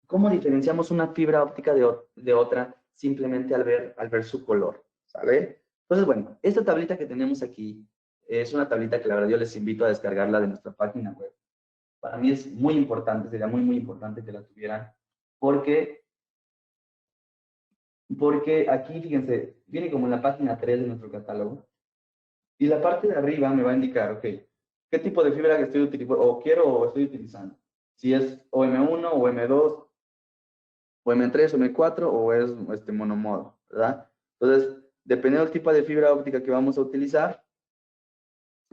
¿cómo diferenciamos una fibra óptica de otra simplemente al ver su color? ¿Sale? Entonces, bueno, esta tablita que tenemos aquí es una tablita que la verdad yo les invito a descargarla de nuestra página web. Para mí es muy importante, sería muy importante que la tuvieran, porque porque aquí, fíjense, viene como en la página 3 de nuestro catálogo, y la parte de arriba me va a indicar, ok, qué tipo de fibra que estoy utilizando, o quiero o estoy utilizando. Si es OM1 o M2, o M3 o M4, o es monomodo, ¿verdad? Entonces, dependiendo del tipo de fibra óptica que vamos a utilizar,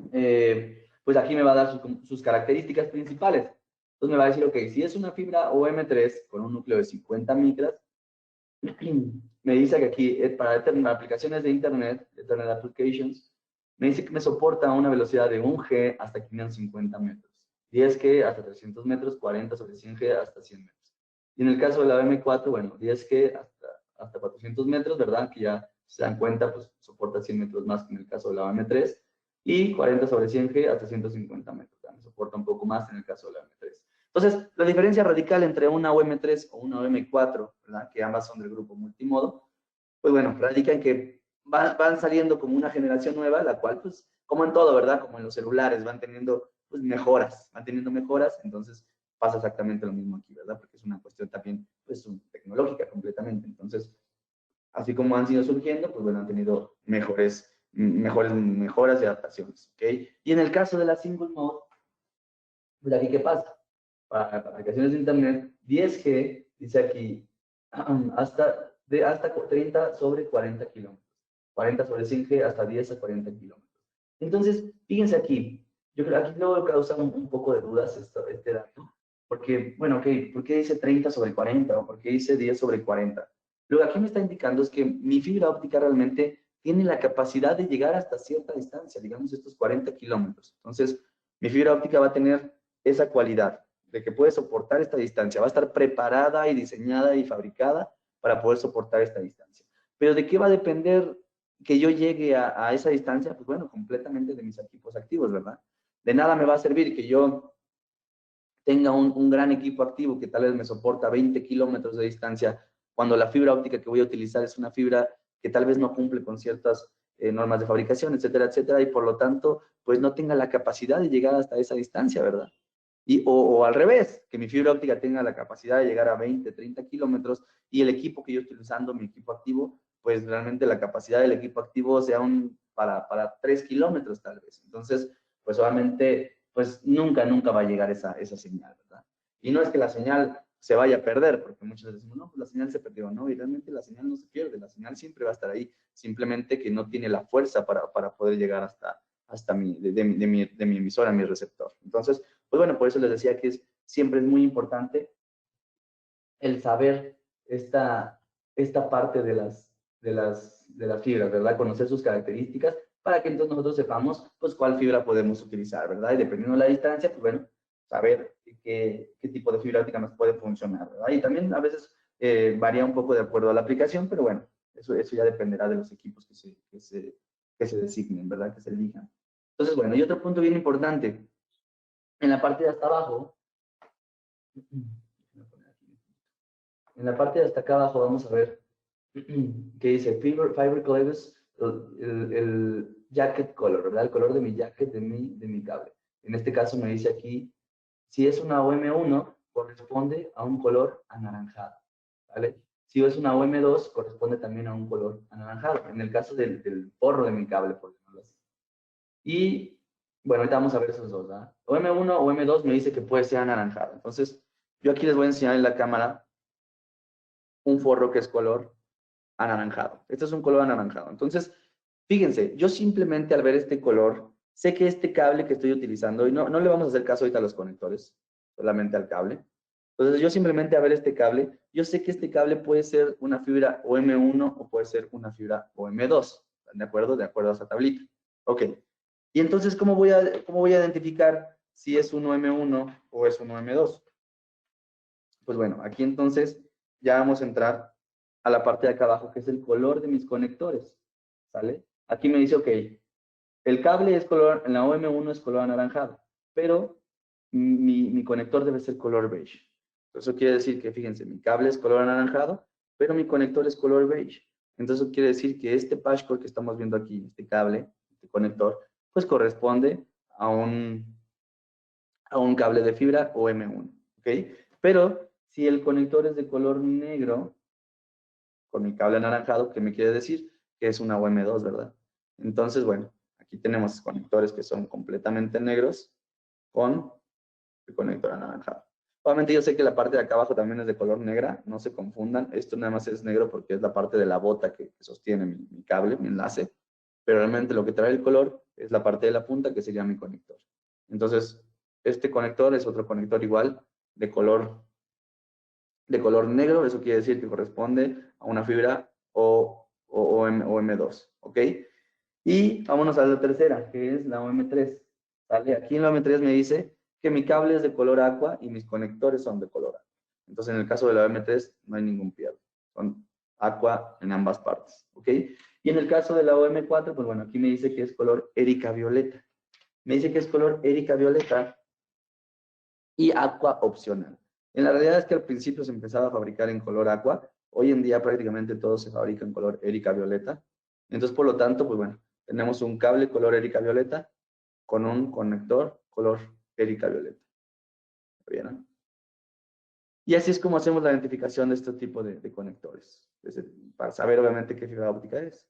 pues aquí me va a dar sus características principales. Entonces me va a decir, ok, si es una fibra OM3 con un núcleo de 50 micras, me dice que aquí, para aplicaciones de Internet, Internet Applications, me dice que me soporta una velocidad de 1G hasta 550 metros, 10G hasta 300 metros, 40 sobre 100G hasta 100 metros. Y en el caso de la M4, bueno, 10G hasta 400 metros, ¿verdad? Que ya se dan cuenta, pues soporta 100 metros más que en el caso de la M3, y 40 sobre 100G hasta 150 metros, ¿verdad? Me soporta un poco más en el caso de la M3. Entonces, la diferencia radical entre una OM3 o una OM4, ¿verdad? Que ambas son del grupo multimodo, pues bueno, radica en que van saliendo como una generación nueva, la cual, pues, como en todo, ¿verdad? Como en los celulares, van teniendo, pues, mejoras, entonces pasa exactamente lo mismo aquí, ¿verdad? Porque es una cuestión también, pues, tecnológica completamente. Entonces, así como han sido surgiendo, pues, bueno, han tenido mejores mejoras y adaptaciones, ¿ok? Y en el caso de la single mode, pues, aquí, ¿qué pasa? Para aplicaciones de Internet, 10G, dice aquí, hasta 30 sobre 40 kilómetros. 40 sobre 100G hasta 10 a 40 kilómetros. Entonces, fíjense aquí, yo creo que aquí luego causa un poco de dudas este dato, porque, bueno, ok, ¿por qué dice 30 sobre 40 o por qué dice 10 sobre 40? Lo que aquí me está indicando es que mi fibra óptica realmente tiene la capacidad de llegar hasta cierta distancia, digamos estos 40 kilómetros. Entonces, mi fibra óptica va a tener esa cualidad de que puede soportar esta distancia, va a estar preparada y diseñada y fabricada para poder soportar esta distancia. Pero ¿de qué va a depender que yo llegue a esa distancia? Pues bueno, completamente de mis equipos activos, ¿verdad? De nada me va a servir que yo tenga un gran equipo activo que tal vez me soporta 20 kilómetros de distancia, cuando la fibra óptica que voy a utilizar es una fibra que tal vez no cumple con ciertas normas de fabricación, etcétera, etcétera, y por lo tanto, pues no tenga la capacidad de llegar hasta esa distancia, ¿verdad? O al revés, que mi fibra óptica tenga la capacidad de llegar a 20, 30 kilómetros y el equipo que yo estoy usando, mi equipo activo, pues realmente la capacidad del equipo activo sea para 3 kilómetros tal vez. Entonces, pues obviamente, pues nunca va a llegar esa señal, ¿verdad? Y no es que la señal se vaya a perder, porque muchos decimos, no, pues la señal se perdió, ¿no? Y realmente la señal no se pierde, la señal siempre va a estar ahí, simplemente que no tiene la fuerza para poder llegar hasta de mi emisora, mi receptor. Entonces, pues bueno, por eso les decía que siempre es muy importante el saber esta parte de las fibras, ¿verdad? Conocer sus características para que entonces nosotros sepamos, pues, cuál fibra podemos utilizar, ¿verdad? Y dependiendo de la distancia, pues bueno, saber qué tipo de fibra óptica nos puede funcionar, ¿verdad? Y también a veces varía un poco de acuerdo a la aplicación, pero bueno, eso ya dependerá de los equipos que se designen, ¿verdad? Que se elijan. Entonces, bueno, y otro punto bien importante, en la parte de hasta abajo, en la parte de hasta acá abajo vamos a ver que dice fiber cleavage el jacket color, ¿verdad? El color de mi jacket, de mi cable. En este caso me dice aquí, si es una OM1, corresponde a un color anaranjado, ¿vale? Si es una OM2, corresponde también a un color anaranjado. En el caso del forro de mi cable, por ejemplo. Y, bueno, ahorita vamos a ver esos dos, ¿verdad? OM1 o OM2 me dice que puede ser anaranjado. Entonces, yo aquí les voy a enseñar en la cámara un forro que es color anaranjado. Este es un color anaranjado. Entonces, fíjense, yo simplemente al ver este color, sé que este cable que estoy utilizando, y no le vamos a hacer caso ahorita a los conectores, solamente al cable. Entonces, yo simplemente a ver este cable, yo sé que este cable puede ser una fibra OM1 o puede ser una fibra OM2. ¿Están de acuerdo? De acuerdo a esa tablita. Ok. Y entonces, ¿cómo voy a identificar si es un OM1 o es un OM2? Pues bueno, aquí entonces ya vamos a entrar a la parte de acá abajo, que es el color de mis conectores, ¿sale? Aquí me dice, ok, el cable es color, en la OM1 es color anaranjado, pero mi conector debe ser color beige. Eso quiere decir que, fíjense, mi cable es color anaranjado, pero mi conector es color beige. Entonces eso quiere decir que este patchcord que estamos viendo aquí, este cable, este conector, pues corresponde a un cable de fibra OM1, ¿ok? Pero si el conector es de color negro, con mi cable anaranjado, ¿qué me quiere decir? Que es una OM2, ¿verdad? Entonces, bueno, aquí tenemos conectores que son completamente negros con el conector anaranjado. Obviamente yo sé que la parte de acá abajo también es de color negra, no se confundan. Esto nada más es negro porque es la parte de la bota que sostiene mi cable, mi enlace. Pero realmente lo que trae el color es la parte de la punta que sería mi conector. Entonces, este conector es otro conector igual de color negro, eso quiere decir que corresponde a una fibra OM2, ¿ok? Y vámonos a la tercera, que es la OM3, ¿sale? Aquí en la OM3 me dice que mi cable es de color aqua y mis conectores son de color aqua. Entonces, en el caso de la OM3 no hay ningún pierde, son aqua en ambas partes, ¿ok? Y en el caso de la OM4, pues bueno, aquí me dice que es color erica violeta. Me dice que es color erica violeta y aqua opcional. En la realidad es que al principio se empezaba a fabricar en color aqua, hoy en día prácticamente todo se fabrica en color erica violeta. Entonces, por lo tanto, pues bueno, tenemos un cable color erica violeta con un conector color erica violeta. ¿Bien? Y así es como hacemos la identificación de este tipo de conectores, para saber obviamente qué fibra óptica es.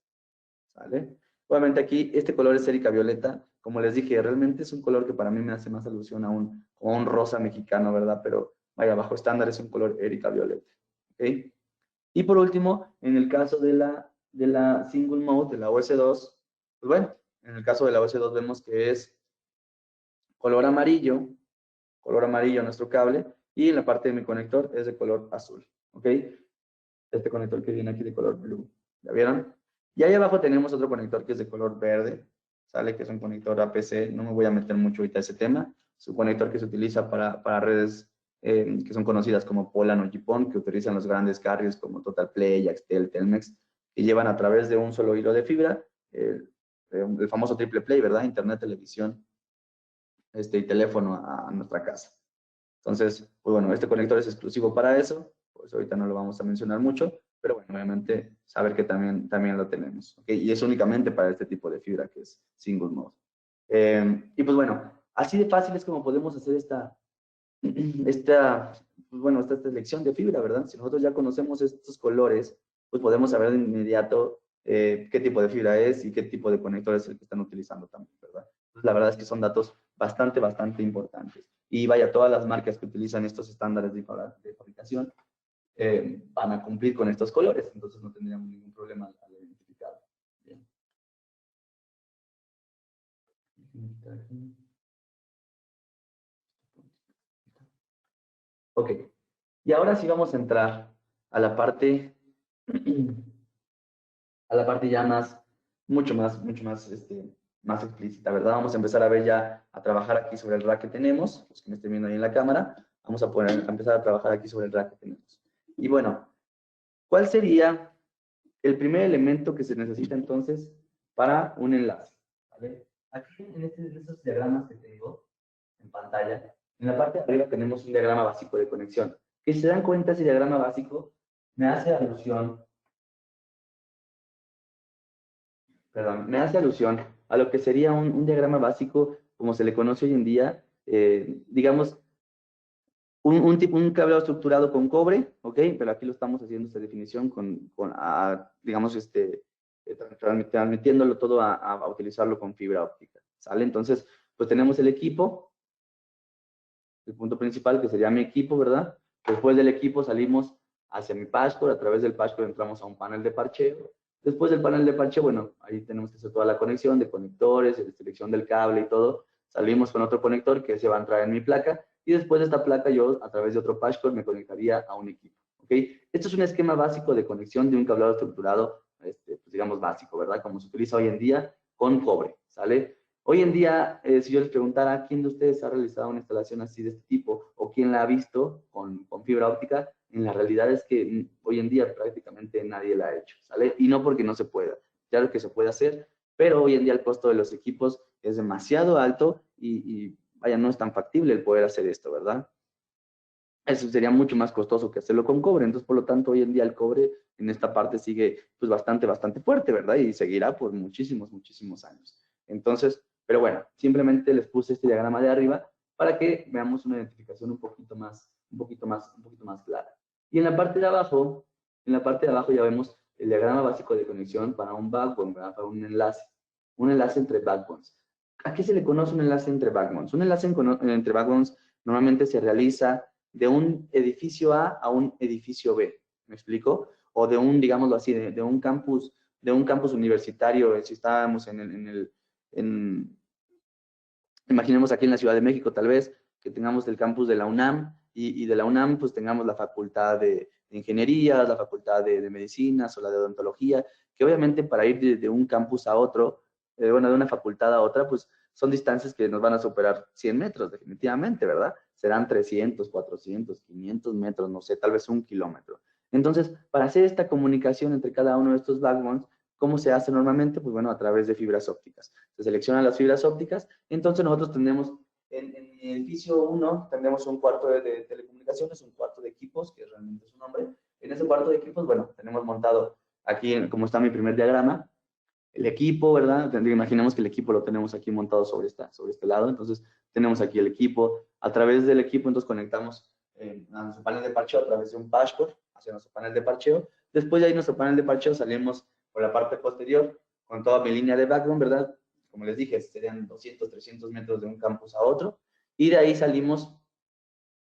¿Sale? Obviamente aquí este color es erica violeta. Como les dije, realmente es un color que para mí me hace más alusión a un rosa mexicano, ¿verdad? Pero vaya, bajo estándar es un color erica violeta. ¿Ok? Y por último, en el caso de la single mode, de la OS2, pues bueno, en el caso de la OS2 vemos que es color amarillo nuestro cable, y en la parte de mi conector es de color azul. ¿Ok? Este conector que viene aquí de color blue. ¿Ya vieron? Y ahí abajo tenemos otro conector que es de color verde, ¿sale? Que es un conector APC. No me voy a meter mucho ahorita a ese tema. Es un conector que se utiliza para redes que son conocidas como Polan o GPON, que utilizan los grandes carriers como Total Play, Axtel, Telmex, y llevan a través de un solo hilo de fibra el famoso triple play, ¿verdad? Internet, televisión y teléfono a nuestra casa. Entonces, pues bueno, este conector es exclusivo para eso, pues ahorita no lo vamos a mencionar mucho, pero bueno, obviamente saber que también lo tenemos, ¿ok? Y es únicamente para este tipo de fibra que es single mode. Y pues bueno, así de fácil es como podemos hacer esta selección de fibra, ¿verdad? Si nosotros ya conocemos estos colores, pues podemos saber de inmediato qué tipo de fibra es y qué tipo de conector es el que están utilizando también, ¿verdad? Entonces, la verdad es que son datos bastante importantes. Y vaya, todas las marcas que utilizan estos estándares de fabricación van a cumplir con estos colores, entonces no tendríamos ningún problema al identificarlo. Bien. Ok, y ahora sí vamos a entrar a la parte, ya mucho más explícita, ¿verdad? Vamos a empezar a ver ya, a trabajar aquí sobre el rack que tenemos, los que me estén viendo ahí en la cámara, vamos a empezar a trabajar aquí sobre el rack que tenemos. Y bueno, ¿cuál sería el primer elemento que se necesita entonces para un enlace? ¿Vale? Aquí en estos diagramas que tengo en pantalla, en la parte de arriba tenemos un diagrama básico de conexión. Que si se dan cuenta, ese diagrama básico me hace alusión perdón, me hace alusión a lo que sería un diagrama básico, como se le conoce hoy en día, digamos, un cableado estructurado con cobre, ¿ok? Pero aquí lo estamos haciendo esta definición digamos, transmitiéndolo todo a utilizarlo con fibra óptica, ¿sale? Entonces, pues tenemos el equipo, el punto principal que sería mi equipo, ¿verdad? Después del equipo salimos hacia mi patchcore, a través del patchcore entramos a un panel de parcheo. Después del panel de parcheo, bueno, ahí tenemos que hacer toda la conexión de conectores, la selección del cable y todo. Salimos con otro conector que se va a entrar en mi placa y después de esta placa yo a través de otro patchcore me conectaría a un equipo, ¿ok? Esto es un esquema básico de conexión de un cableado estructurado, pues digamos básico, ¿verdad? Como se utiliza hoy en día con cobre, ¿sale? Hoy en día, si yo les preguntara quién de ustedes ha realizado una instalación así de este tipo o quién la ha visto con fibra óptica, en la realidad es que hoy en día prácticamente nadie la ha hecho, ¿sale? Y no porque no se pueda, claro que se puede hacer, pero hoy en día el costo de los equipos es demasiado alto y vaya, no es tan factible el poder hacer esto, ¿verdad? Eso sería mucho más costoso que hacerlo con cobre. Entonces, por lo tanto, hoy en día el cobre en esta parte sigue pues bastante fuerte, ¿verdad? Y seguirá por muchísimos años. Entonces, pero bueno, simplemente les puse este diagrama de arriba para que veamos una identificación un poquito más clara. Y en la parte de abajo, ya vemos el diagrama básico de conexión para un backbone, ¿verdad? Para un enlace entre backbones. ¿A qué se le conoce un enlace entre backbones? Un enlace entre backbones normalmente se realiza de un edificio A un edificio B, ¿me explico? O de un, digámoslo así, de un campus universitario, si estábamos imaginemos aquí en la Ciudad de México tal vez, que tengamos el campus de la UNAM y de la UNAM pues tengamos la facultad de ingeniería, la facultad de medicinas o la de odontología, que obviamente para ir de un campus a otro, bueno, de una facultad a otra, pues son distancias que nos van a superar 100 metros definitivamente, ¿verdad? Serán 300, 400, 500 metros, no sé, tal vez 1 kilómetro. Entonces, para hacer esta comunicación entre cada uno de estos backbones, ¿cómo se hace normalmente? Pues bueno, a través de fibras ópticas. Se seleccionan las fibras ópticas, entonces nosotros tenemos, en mi edificio 1, tenemos un cuarto de telecomunicaciones, un cuarto de equipos, que realmente es su nombre. En ese cuarto de equipos, bueno, tenemos montado aquí, como está mi primer diagrama, el equipo, ¿verdad? Imaginemos que el equipo lo tenemos aquí montado sobre este lado, entonces tenemos aquí el equipo. A través del equipo, entonces conectamos a nuestro panel de parcheo a través de un patchcore hacia nuestro panel de parcheo. Después de ahí, nuestro panel de parcheo salimos por la parte posterior con toda mi línea de backbone, ¿verdad? Como les dije, serían 200, 300 metros de un campus a otro. Y de ahí salimos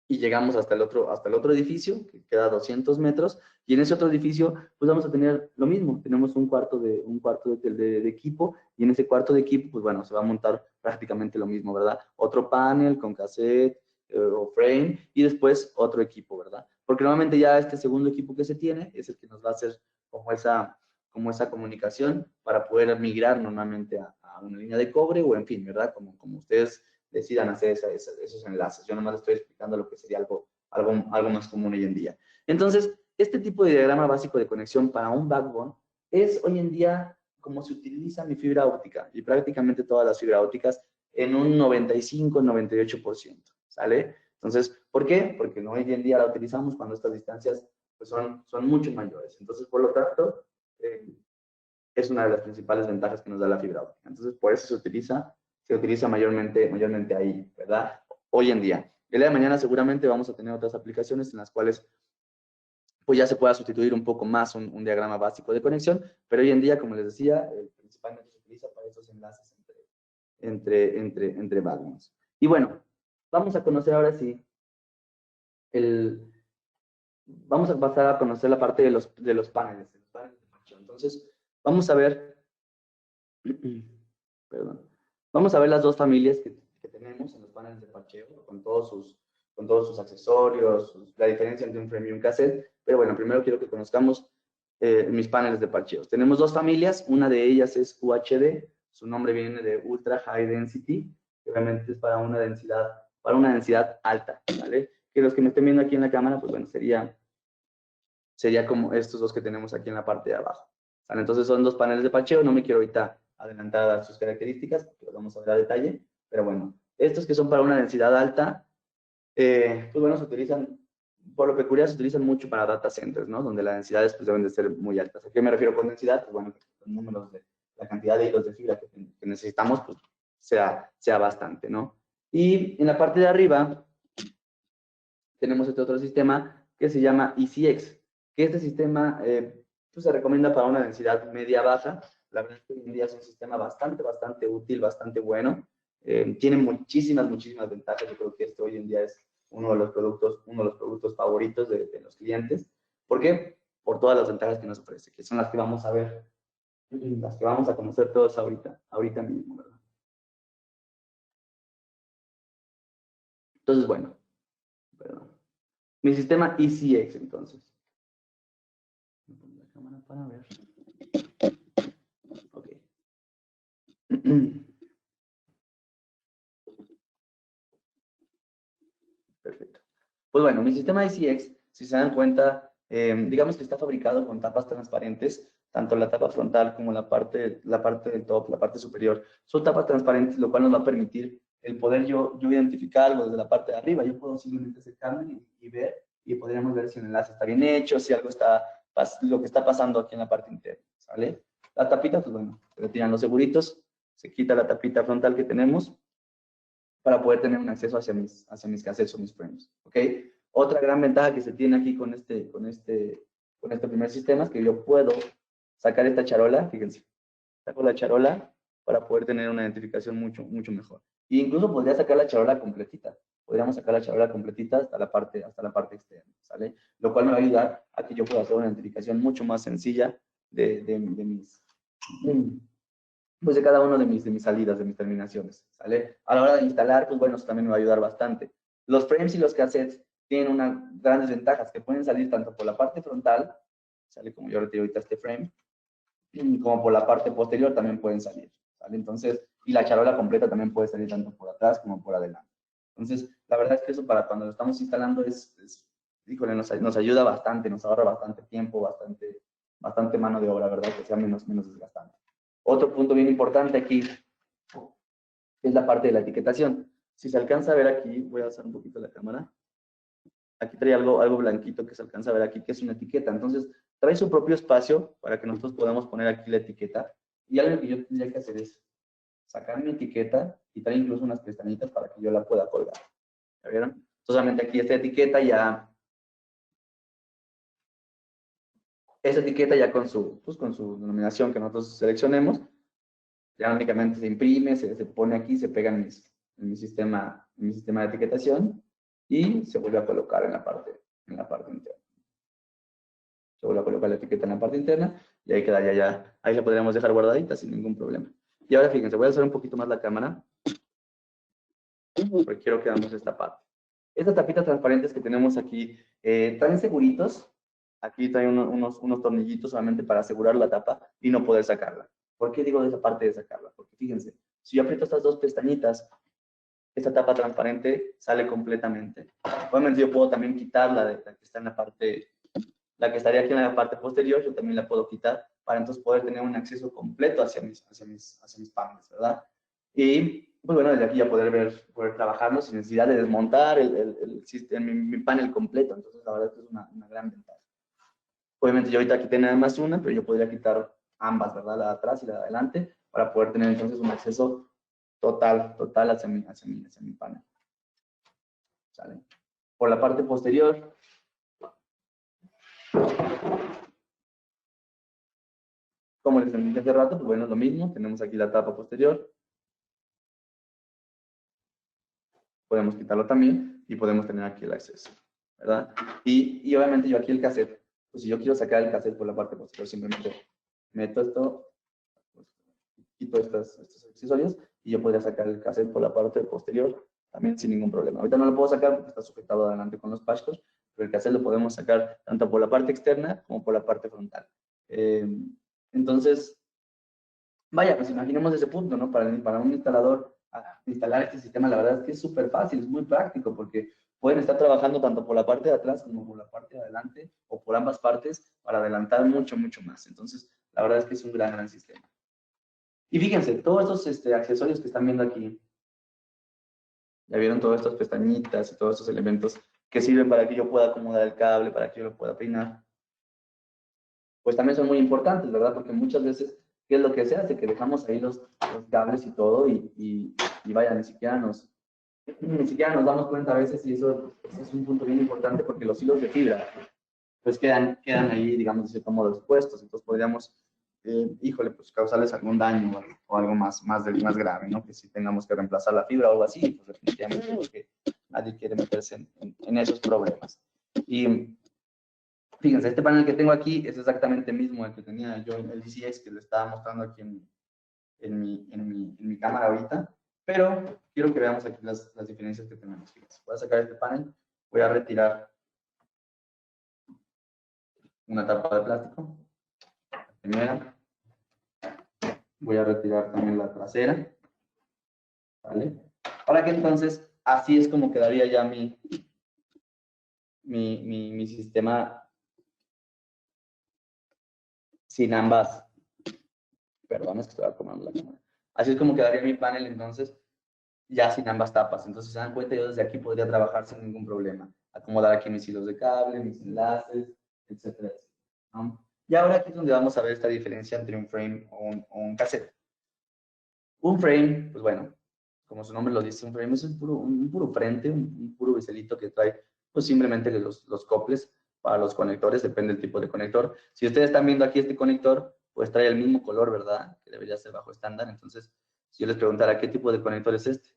y llegamos hasta el otro edificio, que queda a 200 metros, y en ese otro edificio, pues vamos a tener lo mismo, tenemos un cuarto de equipo, y en ese cuarto de equipo, pues bueno, se va a montar prácticamente lo mismo, ¿verdad? Otro panel con cassette o frame, y después otro equipo, ¿verdad? Porque normalmente ya este segundo equipo que se tiene es el que nos va a hacer como esa comunicación para poder migrar normalmente a una línea de cobre, o en fin, ¿verdad? Como ustedes decidan hacer esos enlaces. Yo nomás estoy explicando lo que sería algo más común hoy en día. Entonces, este tipo de diagrama básico de conexión para un backbone es hoy en día como se utiliza mi fibra óptica y prácticamente todas las fibras ópticas en un 95-98%, ¿sale? Entonces, ¿por qué? Porque hoy en día la utilizamos cuando estas distancias pues, son mucho mayores. Entonces, por lo tanto, es una de las principales ventajas que nos da la fibra óptica. Entonces, por eso se utiliza mayormente ahí, ¿verdad? Hoy en día. El día de mañana seguramente vamos a tener otras aplicaciones en las cuales pues ya se pueda sustituir un poco más un diagrama básico de conexión, pero hoy en día, como les decía, principalmente se utiliza para estos enlaces entre backbones. Y bueno, vamos a conocer ahora sí vamos a pasar a conocer la parte de los paneles de parcheo. Entonces, vamos a ver, perdón, vamos a ver las dos familias que tenemos en los paneles de parcheo, con todos sus accesorios, la diferencia entre un frame y un cassette. Pero bueno, primero quiero que conozcamos mis paneles de parcheo. Tenemos dos familias, una de ellas es UHD, su nombre viene de Ultra High Density, que obviamente es para una densidad alta, ¿vale? Que los que me estén viendo aquí en la cámara, pues bueno, sería como estos dos que tenemos aquí en la parte de abajo. ¿Vale? Entonces son dos paneles de parcheo, no me quiero ahorita adelantar a dar sus características, porque lo vamos a ver a detalle, pero bueno, estos que son para una densidad alta, pues bueno, se utilizan, por lo peculiar, se utilizan mucho para data centers, ¿no? Donde las densidades pues deben de ser muy altas. ¿A qué me refiero con densidad? Pues bueno, los números la cantidad de hilos de fibra que necesitamos pues, sea bastante, ¿no? Y en la parte de arriba tenemos este otro sistema que se llama ECX, que este sistema pues, se recomienda para una densidad media-baja. La verdad es que hoy en día es un sistema bastante útil, bastante bueno. Tiene muchísimas ventajas. Yo creo que este hoy en día es uno de los productos favoritos de los clientes. ¿Por qué? Por todas las ventajas que nos ofrece, que son las que vamos a ver, las que vamos a conocer todos ahorita mismo, ¿verdad? Entonces, bueno, perdón. Mi sistema ECX, entonces. Voy a poner la cámara para ver. Ok. Perfecto. Pues bueno, mi sistema ECX, si se dan cuenta, digamos que está fabricado con tapas transparentes, tanto la tapa frontal como la parte del top, la parte superior. Son tapas transparentes, lo cual nos va a permitir el poder yo identificar algo desde la parte de arriba. Yo puedo simplemente acercarme y ver, y podríamos ver si el enlace está bien hecho, si algo está, lo que está pasando aquí en la parte interna, ¿sale? La tapita, pues bueno, se retiran los seguritos, se quita la tapita frontal que tenemos, para poder tener un acceso hacia mis cassettes o mis frames, ¿ok? Otra gran ventaja que se tiene aquí con este primer sistema es que yo puedo sacar esta charola, fíjense, saco la charola para poder tener una identificación mucho mejor. E incluso podría sacar la charola completita, podríamos sacar la charola completita hasta la parte externa, ¿sale? Lo cual me va a ayudar a que yo pueda hacer una identificación mucho más sencilla de pues de cada uno de mis salidas, de mis terminaciones, ¿sale? A la hora de instalar, pues bueno, eso también me va a ayudar bastante. Los frames y los cassettes tienen unas grandes ventajas que pueden salir tanto por la parte frontal, ¿sale? Como yo retiro ahorita este frame, como por la parte posterior también pueden salir, ¿sale? Entonces, y la charola completa también puede salir tanto por atrás como por adelante. Entonces, la verdad es que eso para cuando lo estamos instalando híjole, nos ayuda bastante, nos ahorra bastante tiempo, bastante mano de obra, ¿verdad? Que sea menos desgastante. Otro punto bien importante aquí es la parte de la etiquetación. Si se alcanza a ver aquí, voy a hacer un poquito la cámara. Aquí trae algo blanquito que se alcanza a ver aquí, que es una etiqueta. Entonces, trae su propio espacio para que nosotros podamos poner aquí la etiqueta. Y algo que yo tendría que hacer es sacar mi etiqueta y trae incluso unas pestañitas para que yo la pueda colgar. ¿Ya vieron? Solamente aquí esta etiqueta ya con su denominación que nosotros seleccionemos, ya únicamente se imprime, se pone aquí, se pega en mi sistema de etiquetación y se vuelve a colocar en la parte interna. Se vuelve a colocar la etiqueta en la parte interna y ahí quedaría ya, ahí la podríamos dejar guardadita sin ningún problema. Y ahora fíjense, voy a hacer un poquito más la cámara porque quiero que veamos esta parte. Estas tapitas transparentes que tenemos aquí traen seguritos. Aquí traen unos tornillitos solamente para asegurar la tapa y no poder sacarla. ¿Por qué digo de esa parte de sacarla? Porque fíjense, si yo aprieto estas dos pestañitas, esta tapa transparente sale completamente. Obviamente yo puedo también quitarla de la que está en la parte, la que estaría aquí en la parte posterior, yo también la puedo quitar para entonces poder tener un acceso completo hacia mis paneles, ¿verdad? Y pues bueno, desde aquí ya poder trabajarlo sin necesidad de desmontar mi panel completo. Entonces la verdad es que es una gran ventaja. Obviamente yo ahorita quité nada más una, pero yo podría quitar ambas, ¿verdad? La de atrás y la de adelante, para poder tener entonces un acceso total hacia mi panel. ¿Sale? Por la parte posterior, como les dije hace rato, pues bueno, es lo mismo. Tenemos aquí la tapa posterior. Podemos quitarlo también y podemos tener aquí el acceso, ¿verdad? Y obviamente yo aquí el cassette, pues si yo quiero sacar el cassette por la parte posterior, simplemente meto esto, pues, quito estos accesorios y yo podría sacar el cassette por la parte posterior también sin ningún problema. Ahorita no lo puedo sacar porque está sujetado adelante con los pashcos, pero el cassette lo podemos sacar tanto por la parte externa como por la parte frontal. Entonces, vaya, pues imaginemos ese punto, ¿no? Para un instalador, instalar este sistema, la verdad es que es súper fácil, es muy práctico, porque pueden estar trabajando tanto por la parte de atrás como por la parte de adelante, o por ambas partes, para adelantar mucho más. Entonces, la verdad es que es un gran sistema. Y fíjense, todos estos accesorios que están viendo aquí, ya vieron todas estas pestañitas y todos estos elementos que sirven para que yo pueda acomodar el cable, para que yo lo pueda peinar, pues también son muy importantes, ¿verdad? Porque muchas veces ¿Qué es lo que se hace? Que dejamos ahí los cables y todo y vaya, ni siquiera nos damos cuenta a veces y eso es un punto bien importante porque los hilos de fibra pues quedan ahí, digamos, de cierto modo expuestos. Entonces podríamos, híjole, pues causarles algún daño o algo más grave, ¿no? Que si tengamos que reemplazar la fibra o algo así, pues definitivamente porque nadie quiere meterse en esos problemas. Y fíjense, este panel que tengo aquí es exactamente el mismo el que tenía yo en el DCX que le estaba mostrando aquí en mi cámara ahorita, pero quiero que veamos aquí las diferencias que tenemos. Fíjense, voy a sacar este panel, voy a retirar una tapa de plástico, la primera, voy a retirar también la trasera, ¿vale? Para que entonces, así es como quedaría ya mi sistema sin ambas. Perdón, es que estoy acomodando la cámara. Así es como quedaría mi panel entonces, ya sin ambas tapas. Entonces, se dan cuenta, yo desde aquí podría trabajar sin ningún problema. Acomodar aquí mis hilos de cable, mis enlaces, etcétera, etcétera, ¿no? Y ahora aquí es donde vamos a ver esta diferencia entre un frame o un cassette. Un frame, pues bueno, como su nombre lo dice, un frame es un puro frente, un puro biselito que trae pues simplemente los coples para los conectores, depende del tipo de conector. Si ustedes están viendo aquí este conector, pues trae el mismo color, ¿verdad? Que debería ser bajo estándar. Entonces, si yo les preguntara qué tipo de conector es este.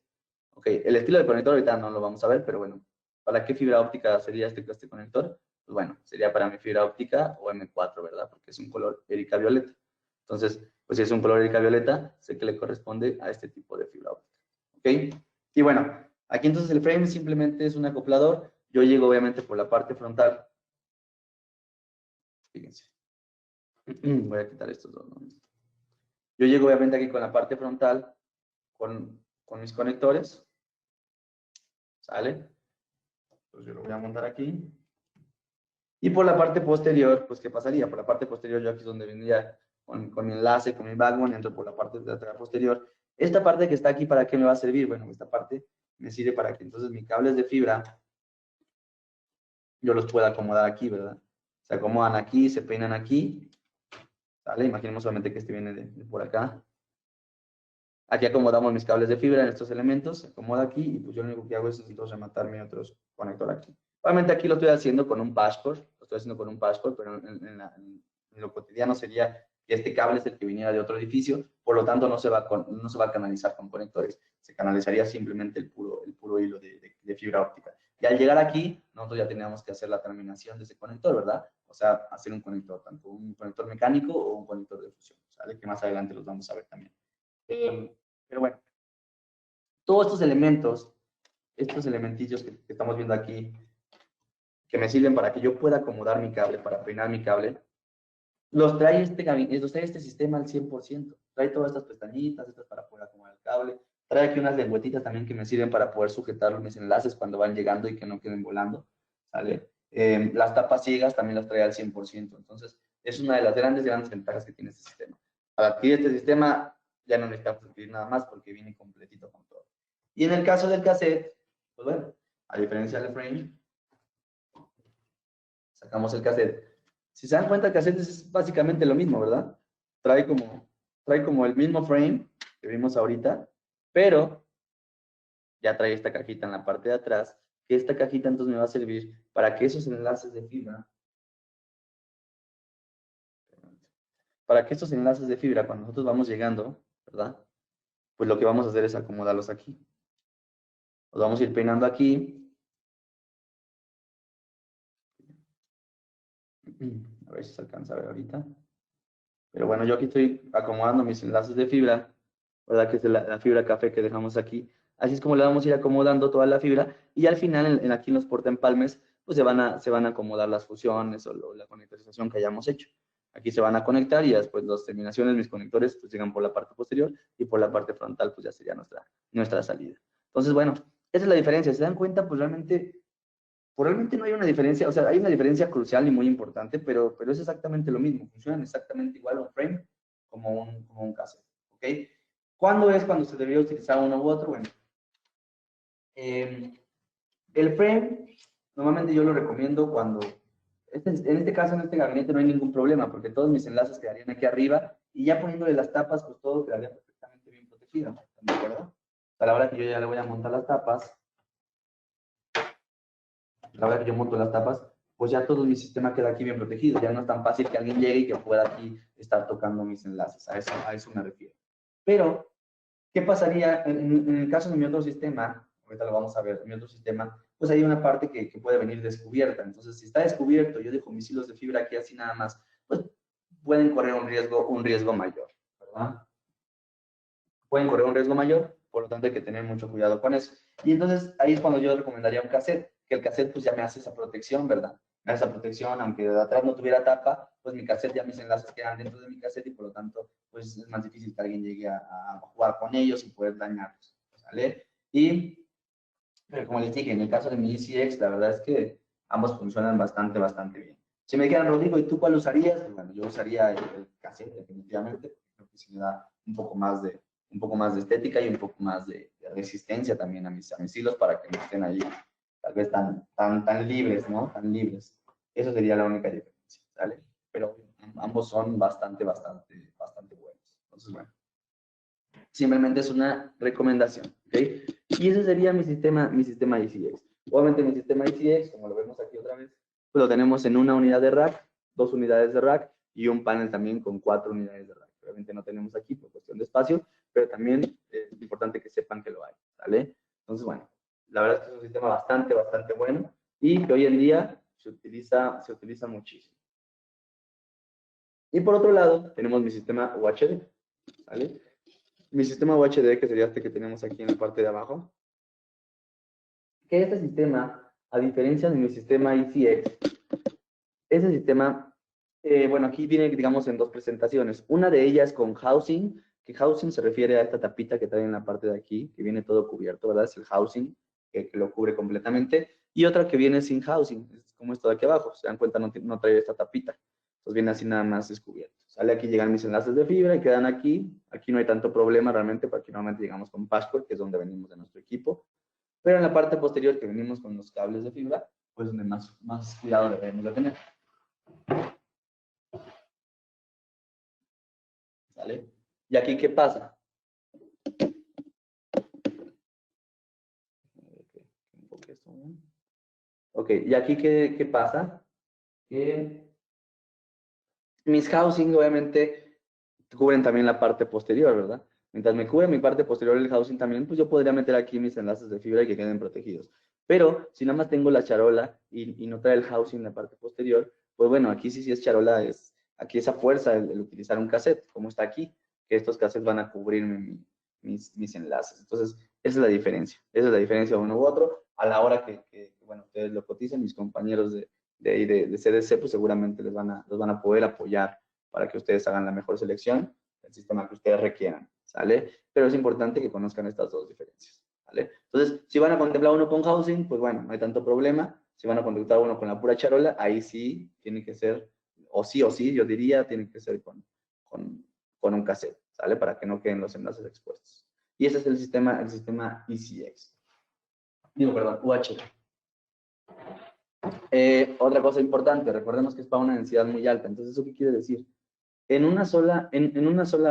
Ok, el estilo de conector ahorita no lo vamos a ver, pero bueno, ¿para qué fibra óptica sería este conector? Pues bueno, sería para mi fibra óptica o M4, ¿verdad? Porque es un color erica violeta. Entonces, pues si es un color erica violeta, sé que le corresponde a este tipo de fibra óptica. ¿Ok? Y bueno, aquí entonces el frame simplemente es un acoplador. Yo llego obviamente por la parte frontal. Fíjense. Voy a quitar estos dos, ¿no? Yo llego obviamente aquí con la parte frontal, con mis conectores. ¿Sale? Entonces yo lo voy a montar aquí. Y por la parte posterior, pues ¿qué pasaría? Por la parte posterior yo aquí es donde vendría con mi enlace, con mi backbone, entro por la parte de atrás posterior. Esta parte que está aquí, ¿para qué me va a servir? Bueno, esta parte me sirve para que entonces mis cables de fibra yo los pueda acomodar aquí, ¿verdad? Se acomodan aquí, se peinan aquí, ¿sale? Imaginemos solamente que este viene de por acá. Aquí acomodamos mis cables de fibra en estos elementos, se acomoda aquí y pues yo lo único que hago es entonces rematar mi otro conector aquí. Obviamente aquí lo estoy haciendo con un passport, pero en lo cotidiano sería que este cable es el que viniera de otro edificio, por lo tanto no se va a canalizar con conectores, se canalizaría simplemente el puro hilo de fibra óptica. Y al llegar aquí, nosotros ya teníamos que hacer la terminación de ese conector, ¿verdad? O sea, hacer un conector, tanto un conector mecánico o un conector de fusión, ¿sale? Que más adelante los vamos a ver también. Pero bueno, todos estos elementos, estos elementillos que estamos viendo aquí, que me sirven para que yo pueda acomodar mi cable, para peinar mi cable, los trae este sistema al 100%. Trae todas estas pestañitas, estas para poder acomodar el cable. Trae aquí unas lengüetitas también que me sirven para poder sujetar mis enlaces cuando van llegando y que no queden volando. ¿Sale? Las tapas ciegas también las trae al 100%. Entonces, es una de las grandes ventajas que tiene este sistema. Para adquirir este sistema, ya no necesitamos adquirir nada más porque viene completito con todo. Y en el caso del cassette, pues bueno, a diferencia del frame, sacamos el cassette. Si se dan cuenta, el cassette es básicamente lo mismo, ¿verdad? Trae como el mismo frame que vimos ahorita, pero ya trae esta cajita en la parte de atrás, que esta cajita entonces me va a servir para que esos enlaces de fibra, cuando nosotros vamos llegando, ¿verdad? Pues lo que vamos a hacer es acomodarlos aquí. Los vamos a ir peinando aquí. A ver si se alcanza a ver ahorita. Pero bueno, yo aquí estoy acomodando mis enlaces de fibra, ¿verdad? Que es la fibra café que dejamos aquí. Así es como le vamos a ir acomodando toda la fibra y al final, aquí en los portaempalmes, pues se van a acomodar las fusiones o la conectorización que hayamos hecho. Aquí se van a conectar y después las terminaciones, mis conectores, pues llegan por la parte posterior y por la parte frontal, pues ya sería nuestra salida. Entonces, bueno, esa es la diferencia. ¿Se dan cuenta? Pues realmente no hay una diferencia, o sea, hay una diferencia crucial y muy importante, pero es exactamente lo mismo, funcionan exactamente igual un frame como un cassette, ¿ok? ¿Cuándo es cuando se debería utilizar uno u otro? Bueno, el frame, normalmente yo lo recomiendo cuando En este caso, en este gabinete no hay ningún problema, porque todos mis enlaces quedarían aquí arriba, y ya poniéndole las tapas, pues todo quedaría perfectamente bien protegido, ¿están de acuerdo? A la hora que yo ya le voy a montar las tapas, a la hora que yo monto las tapas, pues ya todo mi sistema queda aquí bien protegido, ya no es tan fácil que alguien llegue y que pueda aquí estar tocando mis enlaces, a eso me refiero. Pero, ¿qué pasaría en el caso de mi otro sistema? Ahorita lo vamos a ver, en mi otro sistema, pues hay una parte que puede venir descubierta. Entonces, si está descubierto, yo dejo mis hilos de fibra aquí así nada más, pues pueden correr un riesgo mayor, ¿verdad? Pueden correr un riesgo mayor, por lo tanto hay que tener mucho cuidado con eso. Y entonces ahí es cuando yo recomendaría un cassette, que el cassette pues ya me hace esa protección, ¿verdad? Me hace esa protección, aunque de atrás no tuviera tapa, pues mi cassette ya mis enlaces quedan dentro de mi cassette y por lo tanto pues es más difícil que alguien llegue a jugar con ellos y poder dañarlos, ¿vale? Y, pero como les dije, en el caso de mi ECX, la verdad es que ambos funcionan bastante bien. Si me dijeran, Rodrigo, ¿y tú cuál usarías? Pues bueno, yo usaría el cassette, definitivamente, creo que sí me da un poco más de estética y un poco más de resistencia también a mis hilos para que no estén ahí tal vez tan libres, ¿no? Tan libres. Eso sería la única diferencia, ¿vale? Pero ambos son bastante buenos. Entonces, bueno, simplemente es una recomendación, ¿ok? Y ese sería mi sistema ECX. Obviamente mi sistema ECX, como lo vemos aquí otra vez, pues lo tenemos en una unidad de rack, 2 unidades de rack y un panel también con 4 unidades de rack. Obviamente no tenemos aquí por cuestión de espacio, pero también es importante que sepan que lo hay, ¿vale? Entonces, bueno, la verdad es que es un sistema bastante bueno y que hoy en día se utiliza muchísimo. Y por otro lado, tenemos mi sistema UHD, ¿vale? Mi sistema UHD, que sería este que tenemos aquí en la parte de abajo, que este sistema, a diferencia de mi sistema ECX, ese sistema, bueno, aquí viene, digamos, en dos presentaciones. Una de ellas con housing, que housing se refiere a esta tapita que trae en la parte de aquí, que viene todo cubierto, ¿verdad? Es el housing, que lo cubre completamente. Y otra que viene sin housing, es como esto de aquí abajo. Se dan cuenta, no trae esta tapita. Entonces viene así nada más descubierto. Sale aquí, llegan mis enlaces de fibra y quedan aquí. Aquí no hay tanto problema realmente, porque normalmente llegamos con Passport, que es donde venimos de nuestro equipo. Pero en la parte posterior, que venimos con los cables de fibra, pues donde más cuidado debemos de tener. ¿Sale? ¿Y aquí qué pasa? Ok, ¿y aquí qué pasa? Que mis housing obviamente cubren también la parte posterior, ¿verdad? Mientras me cubre mi parte posterior el housing también, pues yo podría meter aquí mis enlaces de fibra y que queden protegidos. Pero si nada más tengo la charola y no trae el housing en la parte posterior, pues bueno, aquí sí es charola, aquí esa fuerza el utilizar un cassette, como está aquí, que estos cassettes van a cubrir mis enlaces. Entonces, esa es la diferencia. Esa es la diferencia de uno u otro. A la hora bueno, ustedes lo coticen, mis compañeros de CDC, pues seguramente los van a poder apoyar para que ustedes hagan la mejor selección del sistema que ustedes requieran, ¿sale? Pero es importante que conozcan estas dos diferencias, ¿vale? Entonces, si van a contemplar uno con housing, pues bueno, no hay tanto problema. Si van a contemplar uno con la pura charola, ahí sí tiene que ser, o sí, yo diría, tiene que ser con un cassette, ¿sale? Para que no queden los enlaces expuestos. Y ese es el sistema ECX. Digo, perdón, UHD. Otra cosa importante, recordemos que es para una densidad muy alta. Entonces, ¿eso qué quiere decir? En una sola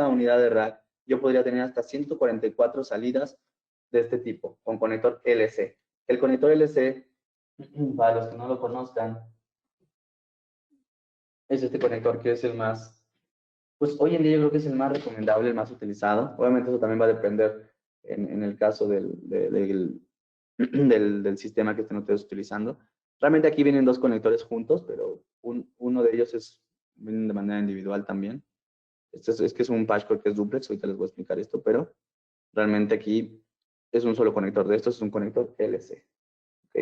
unidad de rack, yo podría tener hasta 144 salidas de este tipo, con conector LC. El conector LC, para los que no lo conozcan, es este conector que es el más, pues hoy en día yo creo que es el más recomendable, el más utilizado. Obviamente eso también va a depender en el caso del sistema que estén ustedes utilizando. Realmente aquí vienen dos conectores juntos, pero uno de ellos vienen de manera individual también. Es que es un patchwork que es duplex, ahorita les voy a explicar esto, pero realmente aquí es un solo conector de estos, es un conector LC, ¿ok?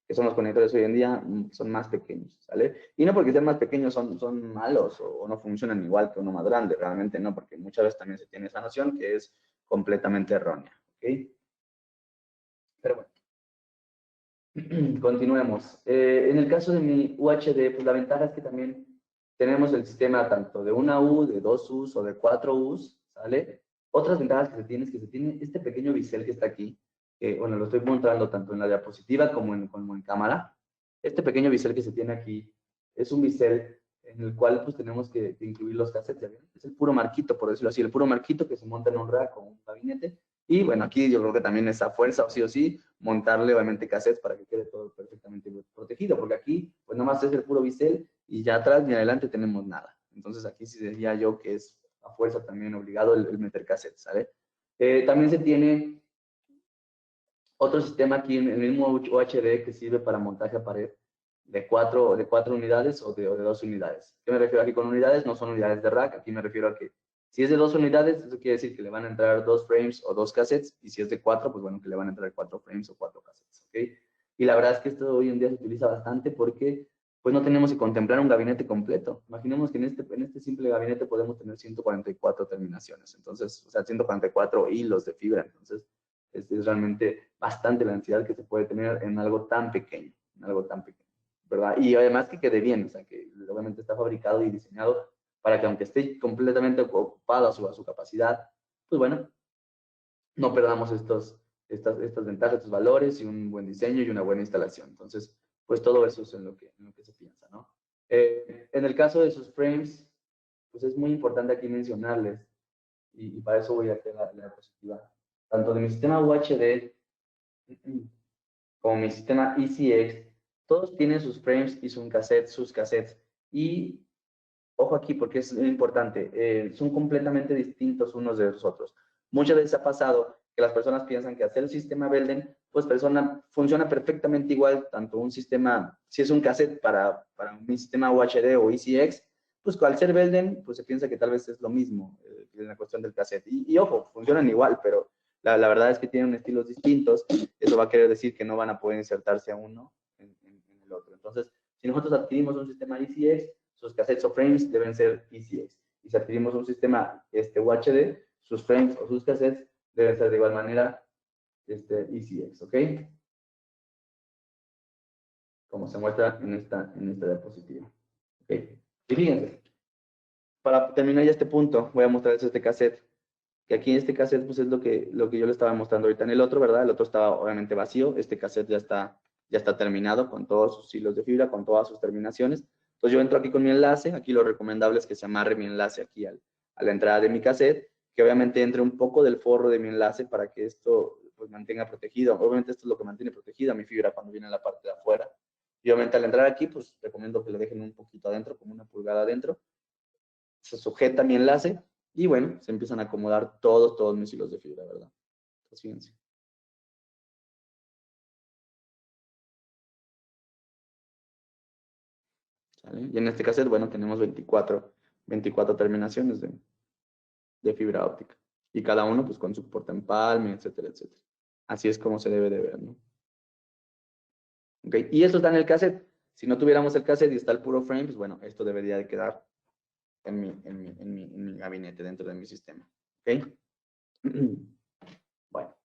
Que son los conectores hoy en día, son más pequeños, ¿sale? Y no porque sean más pequeños son malos o no funcionan igual que uno más grande, realmente no, porque muchas veces también se tiene esa noción que es completamente errónea, ¿ok? Pero bueno. Continuemos. En el caso de mi UHD, pues la ventaja es que también tenemos el sistema tanto de una U, de dos U's o de cuatro U's, ¿sale? Otras ventajas que se tiene es que se tiene este pequeño bisel que está aquí, que, bueno, lo estoy mostrando tanto en la diapositiva como en cámara. Este pequeño bisel que se tiene aquí, es un bisel en el cual pues tenemos que incluir los cassettes, ¿ya ven? Es el puro marquito, por decirlo así, el puro marquito que se monta en un rack o un gabinete. Y bueno, aquí yo creo que también es a fuerza, o sí, montarle obviamente cassettes para que quede todo perfectamente protegido, porque aquí pues nomás es el puro bisel y ya atrás ni adelante tenemos nada. Entonces aquí sí diría yo que es a fuerza también obligado el meter cassettes, ¿sale? También se tiene otro sistema aquí en el mismo UHD que sirve para montaje a pared de cuatro unidades o de 2 unidades. ¿Qué me refiero aquí con unidades? No son unidades de rack, aquí me refiero a que si es de 2 unidades, eso quiere decir que le van a entrar 2 frames o 2 cassettes, y si es de 4, pues bueno, que le van a entrar 4 frames o 4 cassettes, ¿ok? Y la verdad es que esto hoy en día se utiliza bastante porque pues no tenemos que contemplar un gabinete completo. Imaginemos que en este simple gabinete podemos tener 144 terminaciones, entonces, o sea, 144 hilos de fibra, entonces es realmente bastante la densidad que se puede tener en algo tan pequeño, ¿verdad? Y además que quede bien, o sea, que obviamente está fabricado y diseñado para que aunque esté completamente ocupado a su capacidad, pues bueno, no perdamos estas ventajas, estos valores y un buen diseño y una buena instalación. Entonces, pues todo eso es en lo que se piensa, ¿no? En el caso de sus frames, pues es muy importante aquí mencionarles, y para eso voy a hacer la diapositiva, tanto de mi sistema UHD como mi sistema ECX, todos tienen sus frames y sus cassettes. Y ojo aquí porque es importante, son completamente distintos unos de los otros. Muchas veces ha pasado que las personas piensan que hacer el sistema Belden, pues funciona perfectamente igual, tanto un sistema, si es un cassette para un sistema UHD o ECX, pues al ser Belden, pues se piensa que tal vez es lo mismo en la cuestión del cassette. Y ojo, funcionan igual, pero la verdad es que tienen estilos distintos. Eso va a querer decir que no van a poder insertarse a uno en el otro. Entonces, si nosotros adquirimos un sistema ECX, sus cassettes o frames deben ser ECX. Y si adquirimos un sistema UHD, sus frames o sus cassettes deben ser de igual manera ECX, ¿ok? Como se muestra en esta diapositiva. ¿Ok? Y fíjense, para terminar ya este punto, voy a mostrarles este cassette, que aquí en este cassette pues es lo que yo le estaba mostrando ahorita en el otro, ¿verdad? El otro estaba obviamente vacío, este cassette ya está terminado con todos sus hilos de fibra, con todas sus terminaciones. Entonces yo entro aquí con mi enlace, aquí lo recomendable es que se amarre mi enlace aquí a la entrada de mi cassette, que obviamente entre un poco del forro de mi enlace para que esto pues mantenga protegido. Obviamente esto es lo que mantiene protegida mi fibra cuando viene a la parte de afuera. Y obviamente al entrar aquí pues recomiendo que lo dejen un poquito adentro, como una pulgada adentro. Se sujeta mi enlace y bueno, se empiezan a acomodar todos mis hilos de fibra, ¿verdad? Entonces fíjense. ¿Sale? Y en este cassette, bueno, tenemos 24 terminaciones de fibra óptica. Y cada uno pues con su portaempalme, etcétera, etcétera. Así es como se debe de ver, ¿no? Ok, y esto está en el cassette. Si no tuviéramos el cassette y está el puro frame, pues bueno, esto debería de quedar en mi gabinete, dentro de mi sistema. ¿Ok? Bueno.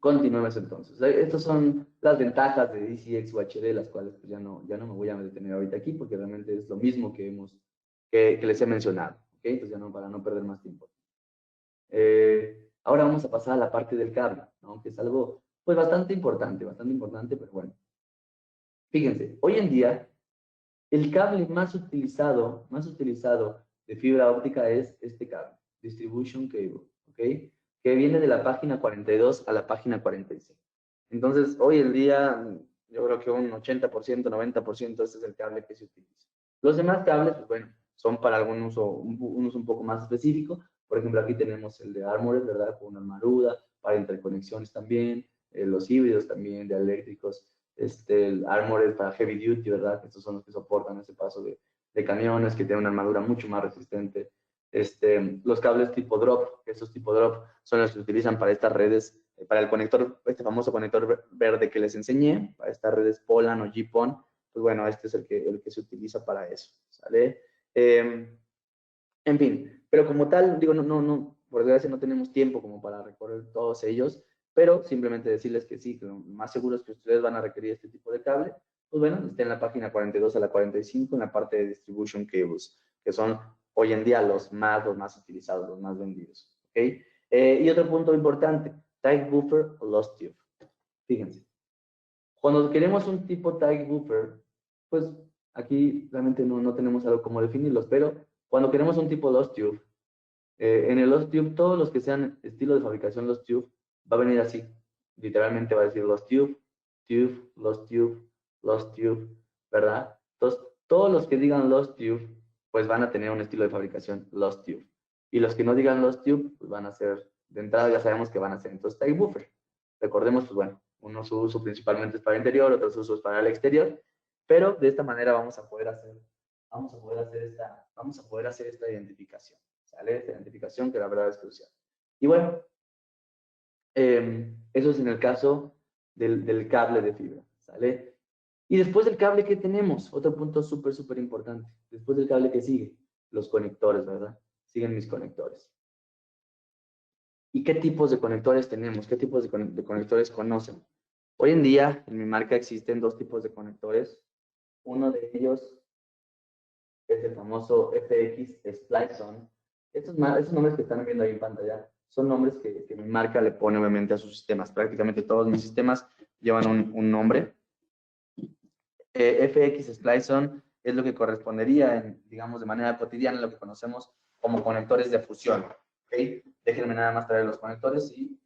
Continuemos entonces. Estas son las ventajas de DCX UHD, las cuales pues ya no me voy a detener ahorita aquí, porque realmente es lo mismo que les he mencionado. ¿Ok? Entonces ya no, para no perder más tiempo. Ahora vamos a pasar a la parte del cable, ¿no? Que es algo pues bastante importante, pero bueno. Fíjense, hoy en día el cable más utilizado de fibra óptica es este cable, Distribution Cable, ¿ok? Que viene de la página 42 a la página 46. Entonces, hoy en día, yo creo que un 80%, 90% este es el cable que se utiliza. Los demás cables, pues bueno, son para algún uso, un uso un poco más específico. Por ejemplo, aquí tenemos el de Armored, ¿verdad? Con una armadura, para interconexiones también, los híbridos también, de eléctricos, el Armored para heavy duty, ¿verdad? Estos son los que soportan ese paso de camiones, que tienen una armadura mucho más resistente. Los cables tipo drop, estos tipo drop son los que se utilizan para estas redes, para el conector, este famoso conector verde que les enseñé, para estas redes Polan o GPON, pues bueno, este es el que se utiliza para eso, ¿sale? En fin, pero como tal, digo, por desgracia no tenemos tiempo como para recorrer todos ellos, pero simplemente decirles que sí, que lo más seguro es que ustedes van a requerir este tipo de cable, pues bueno, está en la página 42 a la 45, en la parte de Distribution Cables, que son hoy en día los más utilizados, los más vendidos, ¿ok? Y otro punto importante, Tight Buffer o Lost Tube. Fíjense, Cuando queremos un tipo tag buffer, pues aquí realmente no tenemos algo como definirlos, pero cuando queremos un tipo lost tube, en el lost tube, todos los que sean estilo de fabricación lost tube, va a venir así. Literalmente va a decir lost tube, tube, lost tube, lost tube, ¿verdad? Entonces, todos los que digan lost tube, pues van a tener un estilo de fabricación lost tube. Y los que no digan lost tube, pues van a ser, de entrada ya sabemos que van a ser entonces tag buffer. Recordemos, pues bueno, uno su uso principalmente es para el interior, otro su uso es para el exterior, pero de esta manera vamos a poder hacer esta identificación, ¿sale? Esta identificación que la verdad es crucial. Y bueno, eso es en el caso del cable de fibra, ¿sale? Y después del cable, ¿qué tenemos? Otro punto súper importante. Después del cable, ¿qué sigue? Los conectores, ¿verdad? Siguen mis conectores. ¿Y qué tipos de conectores tenemos? ¿Qué tipos de conectores conocen? Hoy en día, en mi marca existen dos tipos de conectores. Uno de ellos es el famoso FX Splice-On. Estos nombres que están viendo ahí en pantalla son nombres que mi marca le pone obviamente a sus sistemas. Prácticamente todos mis sistemas llevan un nombre. FX Splice-On es lo que correspondería, digamos, de manera cotidiana, lo que conocemos como conectores de fusión. ¿Okay? Déjenme nada más traer los conectores y...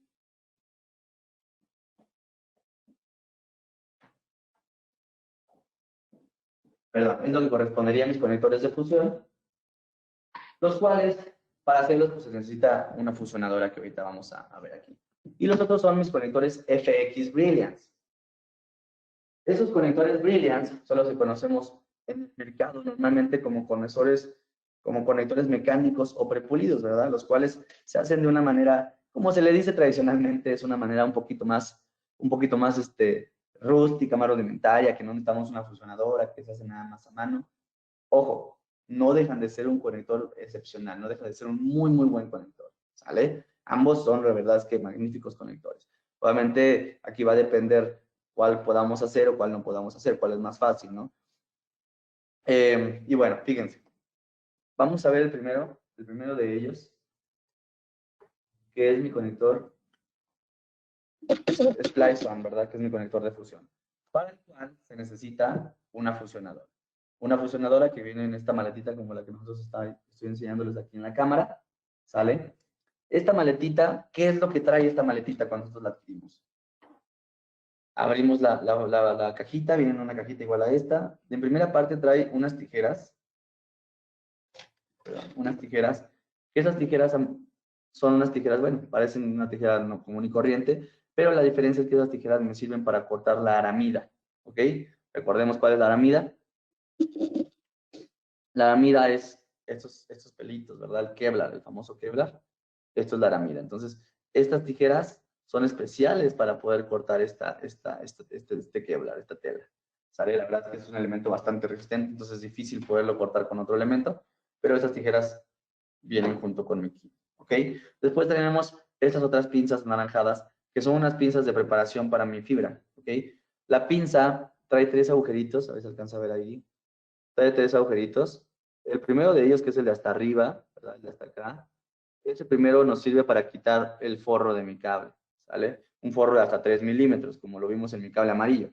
Perdón, es lo que correspondería a mis conectores de fusión, los cuales, para hacerlos, pues se necesita una fusionadora que ahorita vamos a ver aquí. Y los otros son mis conectores FX Brilliance. Esos conectores Brilliance son los que conocemos en el mercado normalmente como conectores mecánicos o prepulidos, ¿verdad? Los cuales se hacen de una manera, como se le dice tradicionalmente, es una manera un poquito más rústica, más rudimentaria, que no necesitamos una fusionadora, que se hace nada más a mano. Ojo, no dejan de ser un conector excepcional, no deja de ser un muy buen conector, ¿sale? Ambos son, la verdad es que magníficos conectores. Obviamente, aquí va a depender cuál podamos hacer o cuál no podamos hacer, cuál es más fácil, ¿no? Y bueno, fíjense. Vamos a ver el primero de ellos, que es mi conector Splice-On, ¿verdad? Que es mi conector de fusión. Para el cual se necesita una fusionadora. Una fusionadora que viene en esta maletita como la que nosotros estoy enseñándoles aquí en la cámara, ¿sale? Esta maletita, ¿qué es lo que trae esta maletita cuando nosotros la adquirimos? Abrimos la cajita, viene en una cajita igual a esta. En primera parte trae unas tijeras, que esas tijeras son unas tijeras, bueno, parecen una tijera no común y corriente, pero la diferencia es que esas tijeras me sirven para cortar la aramida, ¿ok? Recordemos cuál es la aramida. La aramida es estos pelitos, ¿verdad? El Kevlar, el famoso Kevlar. Esto es la aramida. Entonces, estas tijeras son especiales para poder cortar este Kevlar, esta tela. ¿Sale? La verdad es que es un elemento bastante resistente, entonces es difícil poderlo cortar con otro elemento, pero estas tijeras vienen junto con mi kit, ¿ok? Después tenemos estas otras pinzas anaranjadas, que son unas pinzas de preparación para mi fibra, ¿ok? La pinza trae 3 agujeritos, a ver si alcanza a ver ahí. Trae 3 agujeritos. El primero de ellos, que es el de hasta arriba, ¿verdad? El de hasta acá. Ese primero nos sirve para quitar el forro de mi cable, ¿sale? Un forro de hasta 3 milímetros, como lo vimos en mi cable amarillo.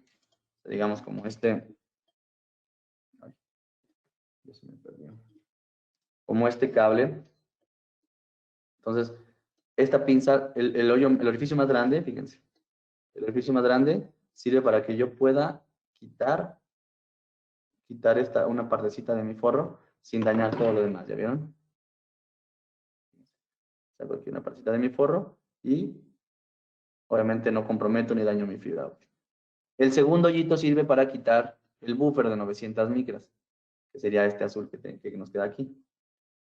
Digamos como este. Ay, ya se me perdió. Como este cable. Entonces, esta pinza, el orificio más grande, fíjense. El orificio más grande sirve para que yo pueda quitar una partecita de mi forro sin dañar todo lo demás, ¿ya vieron? Saco aquí una partecita de mi forro y obviamente no comprometo ni daño mi fibra óptica. El segundo hoyito sirve para quitar el buffer de 900 micras, que sería este azul que nos queda aquí.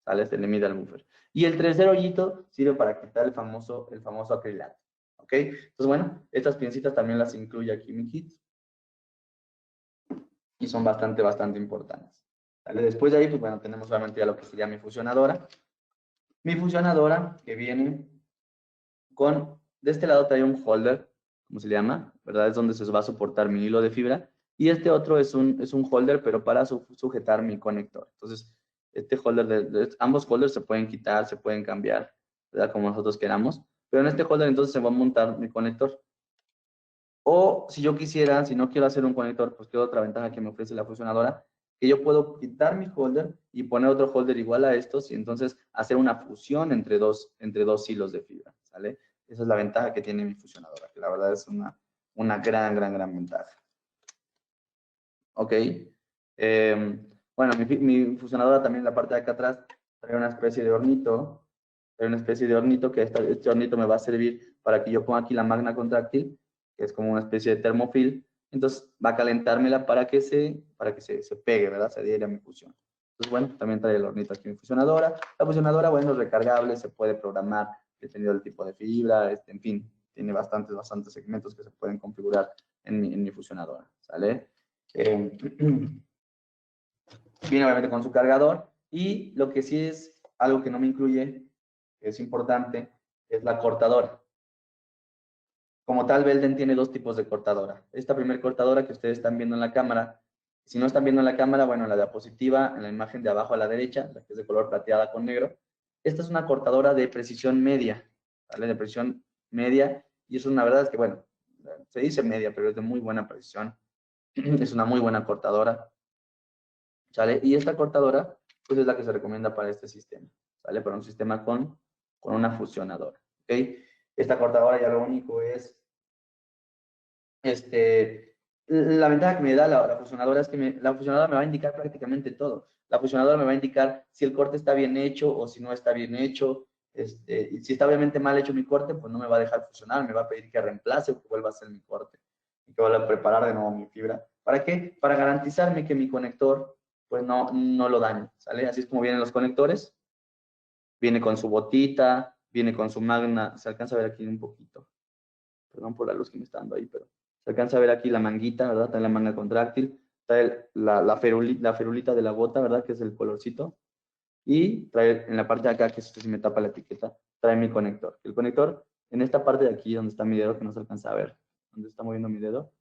¿Sale? Se le mide al buffer. Y el tercer hoyito sirve para quitar el famoso acrilato. ¿Ok? Entonces, bueno, estas pincitas también las incluye aquí mi kit. Y son bastante importantes. ¿Sale? Después de ahí, pues bueno, tenemos solamente ya lo que sería mi fusionadora. Mi fusionadora que viene de este lado trae un holder, como se le llama, ¿verdad? Es donde se va a soportar mi hilo de fibra. Y este otro es un holder, pero para sujetar mi conector. Entonces, este holder, ambos holders se pueden quitar, se pueden cambiar, ¿verdad? Como nosotros queramos. Pero en este holder entonces se va a montar mi conector. O si yo quisiera, si no quiero hacer un conector, pues que otra ventaja que me ofrece la fusionadora, que yo puedo quitar mi holder y poner otro holder igual a estos y entonces hacer una fusión entre dos hilos de fibra, ¿sale? Esa es la ventaja que tiene mi fusionadora, que la verdad es una gran ventaja. Ok. Bueno, mi fusionadora también en la parte de acá atrás trae una especie de hornito. Trae una especie de hornito que este hornito me va a servir para que yo ponga aquí la magna contráctil, que es como una especie de termofil. Entonces va a calentármela para que se pegue, ¿verdad? Se adhiere a mi fusión. Entonces, bueno, también trae el hornito aquí mi fusionadora. La fusionadora, bueno, es recargable, se puede programar dependiendo del tipo de fibra, en fin, tiene bastantes segmentos que se pueden configurar en mi fusionadora, ¿sale? Eh, Viene obviamente con su cargador y lo que sí es algo que no me incluye, que es importante, es la cortadora. Como tal, Belden tiene dos tipos de cortadora. Esta primer cortadora que ustedes están viendo en la cámara, si no están viendo en la cámara, bueno, la diapositiva, en la imagen de abajo a la derecha, la que es de color plateada con negro, esta es una cortadora de precisión media, ¿vale? De precisión media, y eso la verdad es que, bueno, se dice media, pero es de muy buena precisión. Es una muy buena cortadora. ¿Sale? Y esta cortadora, pues es la que se recomienda para este sistema, ¿sale? Para un sistema con una fusionadora, ¿ok? Esta cortadora ya lo único es, la ventaja que me da la fusionadora es que la fusionadora me va a indicar prácticamente todo. La fusionadora me va a indicar si el corte está bien hecho o si no está bien hecho. Y si está obviamente mal hecho mi corte, pues no me va a dejar fusionar, me va a pedir que reemplace o que vuelva a hacer mi corte y que vuelva a preparar de nuevo mi fibra. ¿Para qué? Para garantizarme que mi conector pues no lo dañe, ¿sale? Así es como vienen los conectores. Viene con su botita, viene con su magna, se alcanza a ver aquí un poquito. Perdón por la luz que me está dando ahí, pero se alcanza a ver aquí la manguita, ¿verdad? Trae la manga contráctil, trae la ferulita de la bota, ¿verdad? Que es el colorcito. Y trae en la parte de acá, que si me tapa la etiqueta, trae mi conector. El conector, en esta parte de aquí, donde está mi dedo, que no se alcanza a ver, donde está moviendo mi dedo,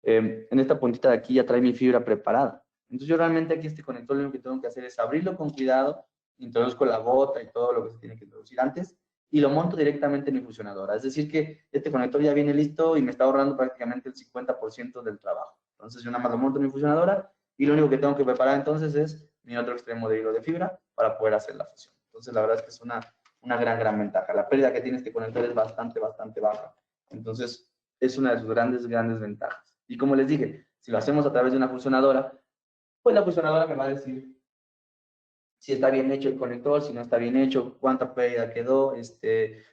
en esta puntita de aquí ya trae mi fibra preparada. Entonces yo realmente aquí este conector lo único que tengo que hacer es abrirlo con cuidado, introduzco la bota y todo lo que se tiene que introducir antes, y lo monto directamente en mi fusionadora. Es decir que este conector ya viene listo y me está ahorrando prácticamente el 50% del trabajo. Entonces yo nada más lo monto en mi fusionadora y lo único que tengo que preparar entonces es mi otro extremo de hilo de fibra para poder hacer la fusión. Entonces la verdad es que es una gran ventaja. La pérdida que tiene este conector es bastante baja. Entonces es una de sus grandes ventajas. Y como les dije, si lo hacemos a través de una fusionadora, pues la fusionadora me va a decir si está bien hecho el conector, si no está bien hecho, cuánta pérdida quedó,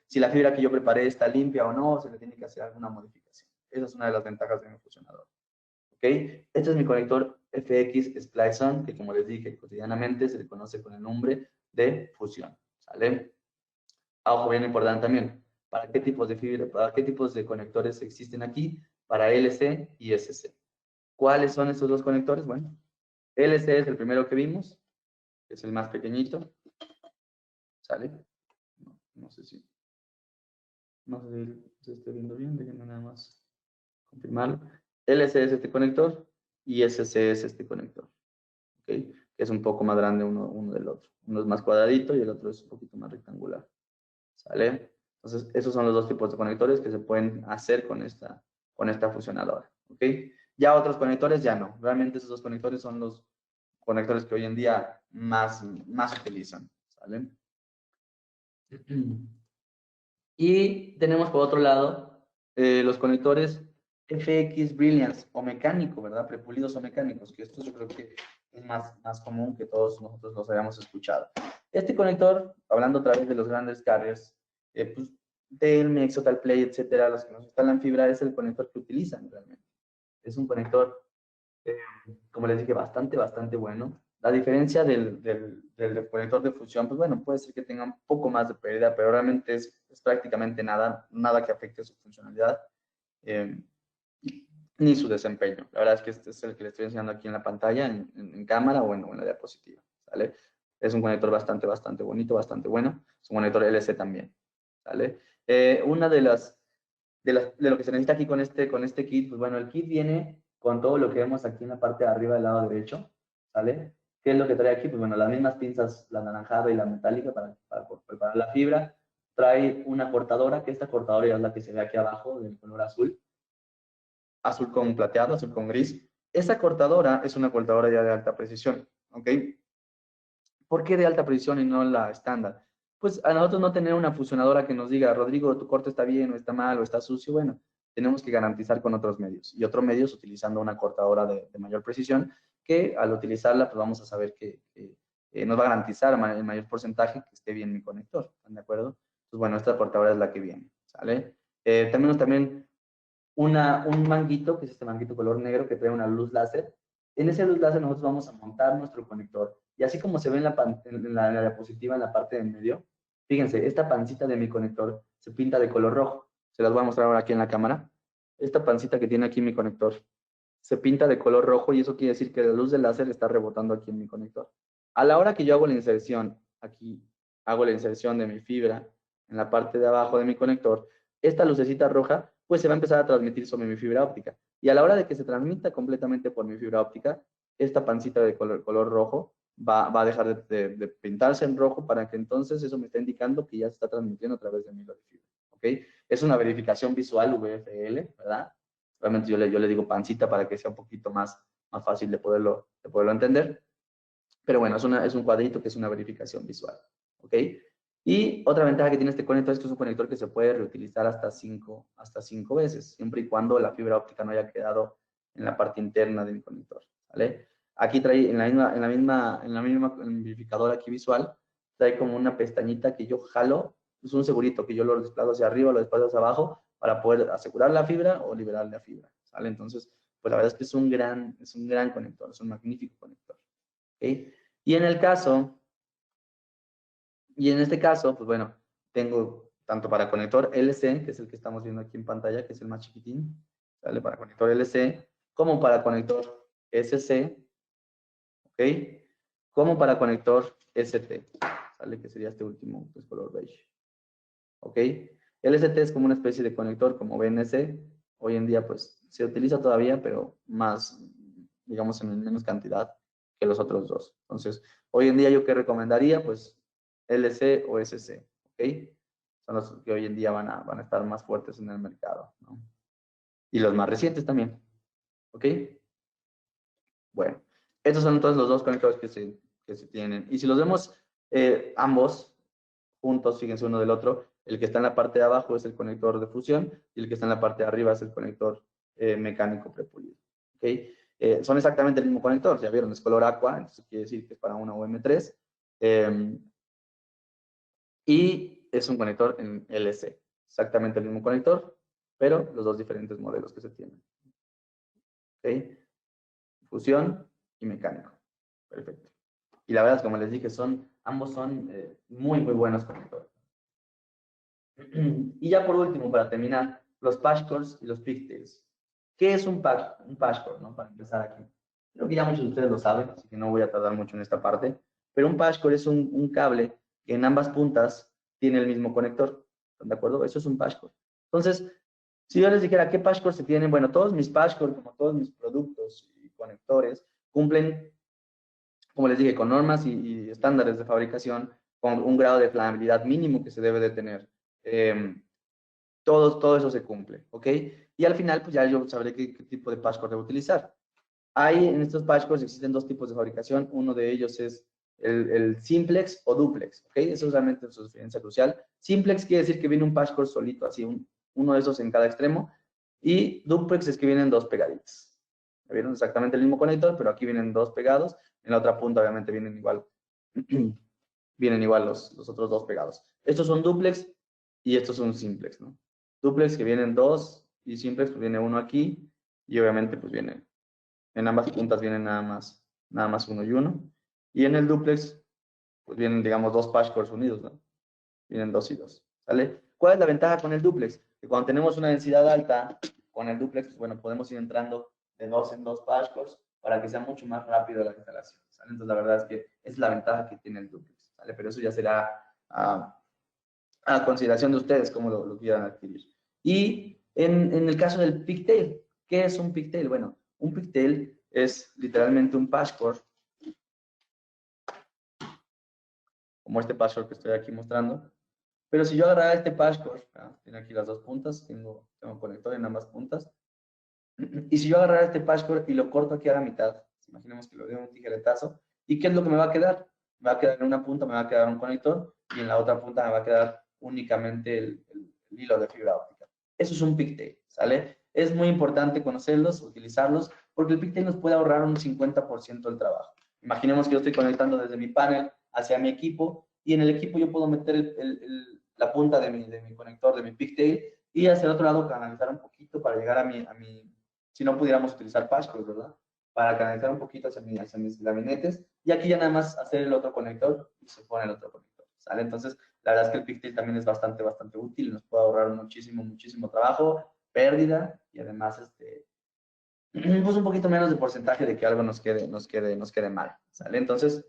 si la fibra que yo preparé está limpia o no, se le tiene que hacer alguna modificación. Esa es una de las ventajas de mi fusionador. ¿Ok? Este es mi conector FX Splice-On, que como les dije, cotidianamente se le conoce con el nombre de fusión. ¿Sale? Ojo, bien importante también. ¿Para qué tipos de fibra, para qué tipos de conectores existen aquí? Para LC y SC. ¿Cuáles son estos dos conectores? Bueno, LC es el primero que vimos, que es el más pequeñito. ¿Sale? No sé si se está viendo bien, déjenme nada más confirmarlo. LC es este conector y SC es este conector. ¿Ok? Que es un poco más grande uno del otro. Uno es más cuadradito y el otro es un poquito más rectangular. ¿Sale? Entonces, esos son los dos tipos de conectores que se pueden hacer con esta fusionadora. ¿Ok? Ya otros conectores ya no. Realmente esos dos conectores son los conectores que hoy en día más utilizan. ¿Sale? Y tenemos por otro lado los conectores FX Brilliance o mecánico, ¿verdad? Prepulidos o mecánicos, que esto yo creo que es más común que todos nosotros los hayamos escuchado. Este conector, hablando otra vez de los grandes carriers, pues Telmex, Totalplay, etcétera, los que nos instalan fibra, es el conector que utilizan realmente. Es un conector, eh, como les dije, bastante bueno. La diferencia del conector de fusión, pues bueno, puede ser que tenga un poco más de pérdida, pero realmente es prácticamente nada que afecte su funcionalidad eh, ni su desempeño. La verdad es que este es el que le estoy enseñando aquí en la pantalla, en cámara o en la diapositiva, ¿sale? Es un conector bastante bonito, bastante bueno. Es un conector LC también, ¿sale? Una de lo que se necesita aquí con este kit, pues bueno, el kit viene con todo lo que vemos aquí en la parte de arriba del lado derecho, ¿sale? ¿Qué es lo que trae aquí? Pues bueno, las mismas pinzas, la anaranjada y la metálica para preparar la fibra. Trae una cortadora, que esta cortadora ya es la que se ve aquí abajo, del color azul. azul con plateado, azul con gris. Esa cortadora es una cortadora ya de alta precisión, ¿ok? ¿Por qué de alta precisión y no la estándar? Pues a nosotros no tener una fusionadora que nos diga, Rodrigo, tu corte está bien o está mal o está sucio, bueno, tenemos que garantizar con otros medios. Y otros medios utilizando una cortadora de mayor precisión, que al utilizarla, pues vamos a saber que nos va a garantizar el mayor porcentaje que esté bien mi conector. ¿Están de acuerdo? Pues bueno, esta cortadora es la que viene, ¿sale? También un manguito, que es este manguito color negro que trae una luz láser. En ese luz láser nosotros vamos a montar nuestro conector. Y así como se ve en la diapositiva, en la parte del medio, fíjense, esta pancita de mi conector se pinta de color rojo. Se las voy a mostrar ahora aquí en la cámara. Esta pancita que tiene aquí mi conector se pinta de color rojo y eso quiere decir que la luz del láser está rebotando aquí en mi conector. A la hora que yo hago la inserción, aquí hago la inserción de mi fibra en la parte de abajo de mi conector, esta lucecita roja pues se va a empezar a transmitir sobre mi fibra óptica. Y a la hora de que se transmita completamente por mi fibra óptica, esta pancita de color rojo va a dejar de pintarse en rojo para que entonces eso me está indicando que ya se está transmitiendo a través de mi hilo de fibra. ¿Ok? Es una verificación visual VFL, ¿verdad? Realmente yo le digo pancita para que sea un poquito más fácil de poderlo entender. Pero bueno, es un cuadrito que es una verificación visual. ¿Ok? Y otra ventaja que tiene este conector es que es un conector que se puede reutilizar hasta cinco veces, siempre y cuando la fibra óptica no haya quedado en la parte interna de mi conector. ¿Vale? Aquí trae en la misma verificadora aquí visual, trae como una pestañita que yo jalo, es un segurito que yo lo desplazo hacia arriba, lo desplazo hacia abajo, para poder asegurar la fibra o liberar la fibra. ¿Sale? Entonces, pues la verdad es que es un gran conector, es un magnífico conector. ¿Okay? Y en este caso, pues bueno, tengo tanto para conector LC, que es el que estamos viendo aquí en pantalla, que es el más chiquitín, ¿sale? Para conector LC, como para conector SC, ¿ok? Como para conector ST, ¿sale? Que sería este último, que es color beige, ¿ok? LST es como una especie de conector como BNC, hoy en día pues se utiliza todavía, pero más, digamos, en menos cantidad que los otros dos. Entonces, hoy en día yo qué recomendaría, pues LC o SC, ¿ok? Son los que hoy en día van a estar más fuertes en el mercado, ¿no? Y los más recientes también, ¿ok? Bueno, estos son entonces los dos conectores que se tienen. Y si los vemos ambos juntos, fíjense uno del otro, el que está en la parte de abajo es el conector de fusión y el que está en la parte de arriba es el conector mecánico prepulido. ¿Okay? Son exactamente el mismo conector, ya vieron, es color aqua, entonces quiere decir que es para una UM3. Y es un conector en LC, exactamente el mismo conector, pero los dos diferentes modelos que se tienen. ¿Okay? Fusión y mecánico. Perfecto. Y la verdad, como les dije, ambos son muy, muy buenos conectores. Y ya por último, para terminar, los patchcores y los pigtails. ¿Qué es un patchcore, no? Para empezar aquí. Creo que ya muchos de ustedes lo saben, así que no voy a tardar mucho en esta parte. Pero un patchcore es un cable que en ambas puntas tiene el mismo conector. ¿Están de acuerdo? Eso es un patchcore. Entonces, si yo les dijera qué patchcore se tienen, bueno, todos mis patchcore, como todos mis productos y conectores, cumplen, como les dije, con normas y estándares de fabricación, con un grado de flamabilidad mínimo que se debe de tener. Todo eso se cumple, ¿ok? Y al final, pues ya yo sabré qué tipo de patchcore debo utilizar. En estos patchcores existen dos tipos de fabricación. Uno de ellos es el simplex o duplex, ¿ok? Eso es realmente su diferencia crucial. Simplex quiere decir que viene un patchcore solito, así, uno de esos en cada extremo. Y duplex es que vienen dos pegaditas. Vieron exactamente el mismo conector, pero aquí vienen dos pegados. En la otra punta, obviamente, vienen igual, los otros dos pegados. Estos son duplex y estos son simplex, ¿no? Duplex que vienen dos y simplex pues viene uno aquí y obviamente pues viene, en ambas puntas vienen nada más uno y uno. Y en el duplex pues vienen, digamos, dos patchcores unidos, ¿no? Vienen dos y dos, ¿sale? ¿Cuál es la ventaja con el duplex? Que cuando tenemos una densidad alta, con el duplex, pues, bueno, podemos ir entrando de dos en dos patchcores para que sea mucho más rápido la instalación, ¿sale? Entonces, la verdad es que es la ventaja que tiene el duplex, ¿sale? Pero eso ya será a consideración de ustedes cómo lo quieran adquirir. Y en el caso del pigtail, ¿qué es un pigtail? Bueno, un pigtail es literalmente un patchcore, como este patchcore que estoy aquí mostrando. Pero si yo agarrara este patchcore, tiene aquí las dos puntas, tengo conector en ambas puntas. Y si yo agarrara este patchcore y lo corto aquí a la mitad, imaginemos que lo doy un tijeretazo, ¿y qué es lo que me va a quedar? Me va a quedar en una punta, me va a quedar un conector, y en la otra punta me va a quedar únicamente el hilo de fibra óptica. Eso es un pigtail, ¿sale? Es muy importante conocerlos, utilizarlos, porque el pigtail nos puede ahorrar un 50% del trabajo. Imaginemos que yo estoy conectando desde mi panel hacia mi equipo, y en el equipo yo puedo meter la punta de mi conector, de mi pigtail, y hacia el otro lado canalizar un poquito para llegar a mi si no pudiéramos utilizar patchcores, ¿verdad? Para canalizar un poquito hacia mis gabinetes, y aquí ya nada más hacer el otro conector y se pone el otro conector, ¿sale? Entonces, la verdad es que el pigtail también es bastante útil, nos puede ahorrar muchísimo trabajo, pérdida, y además, pues un poquito menos de porcentaje de que algo nos quede mal, ¿sale? Entonces,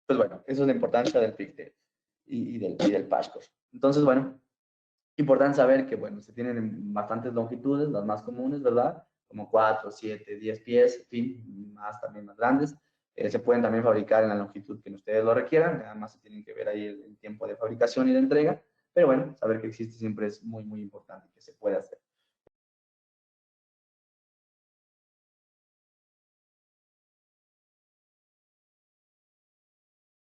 pues bueno, eso es la importancia del pigtail y del patchcore. Entonces, bueno, importante saber que, bueno, se tienen bastantes longitudes, las más comunes, ¿verdad? Como 4, 7, 10 pies, en fin, también más grandes. Se pueden también fabricar en la longitud que ustedes lo requieran, además se tienen que ver ahí el tiempo de fabricación y de entrega, pero bueno, saber que existe siempre es muy importante que se pueda hacer.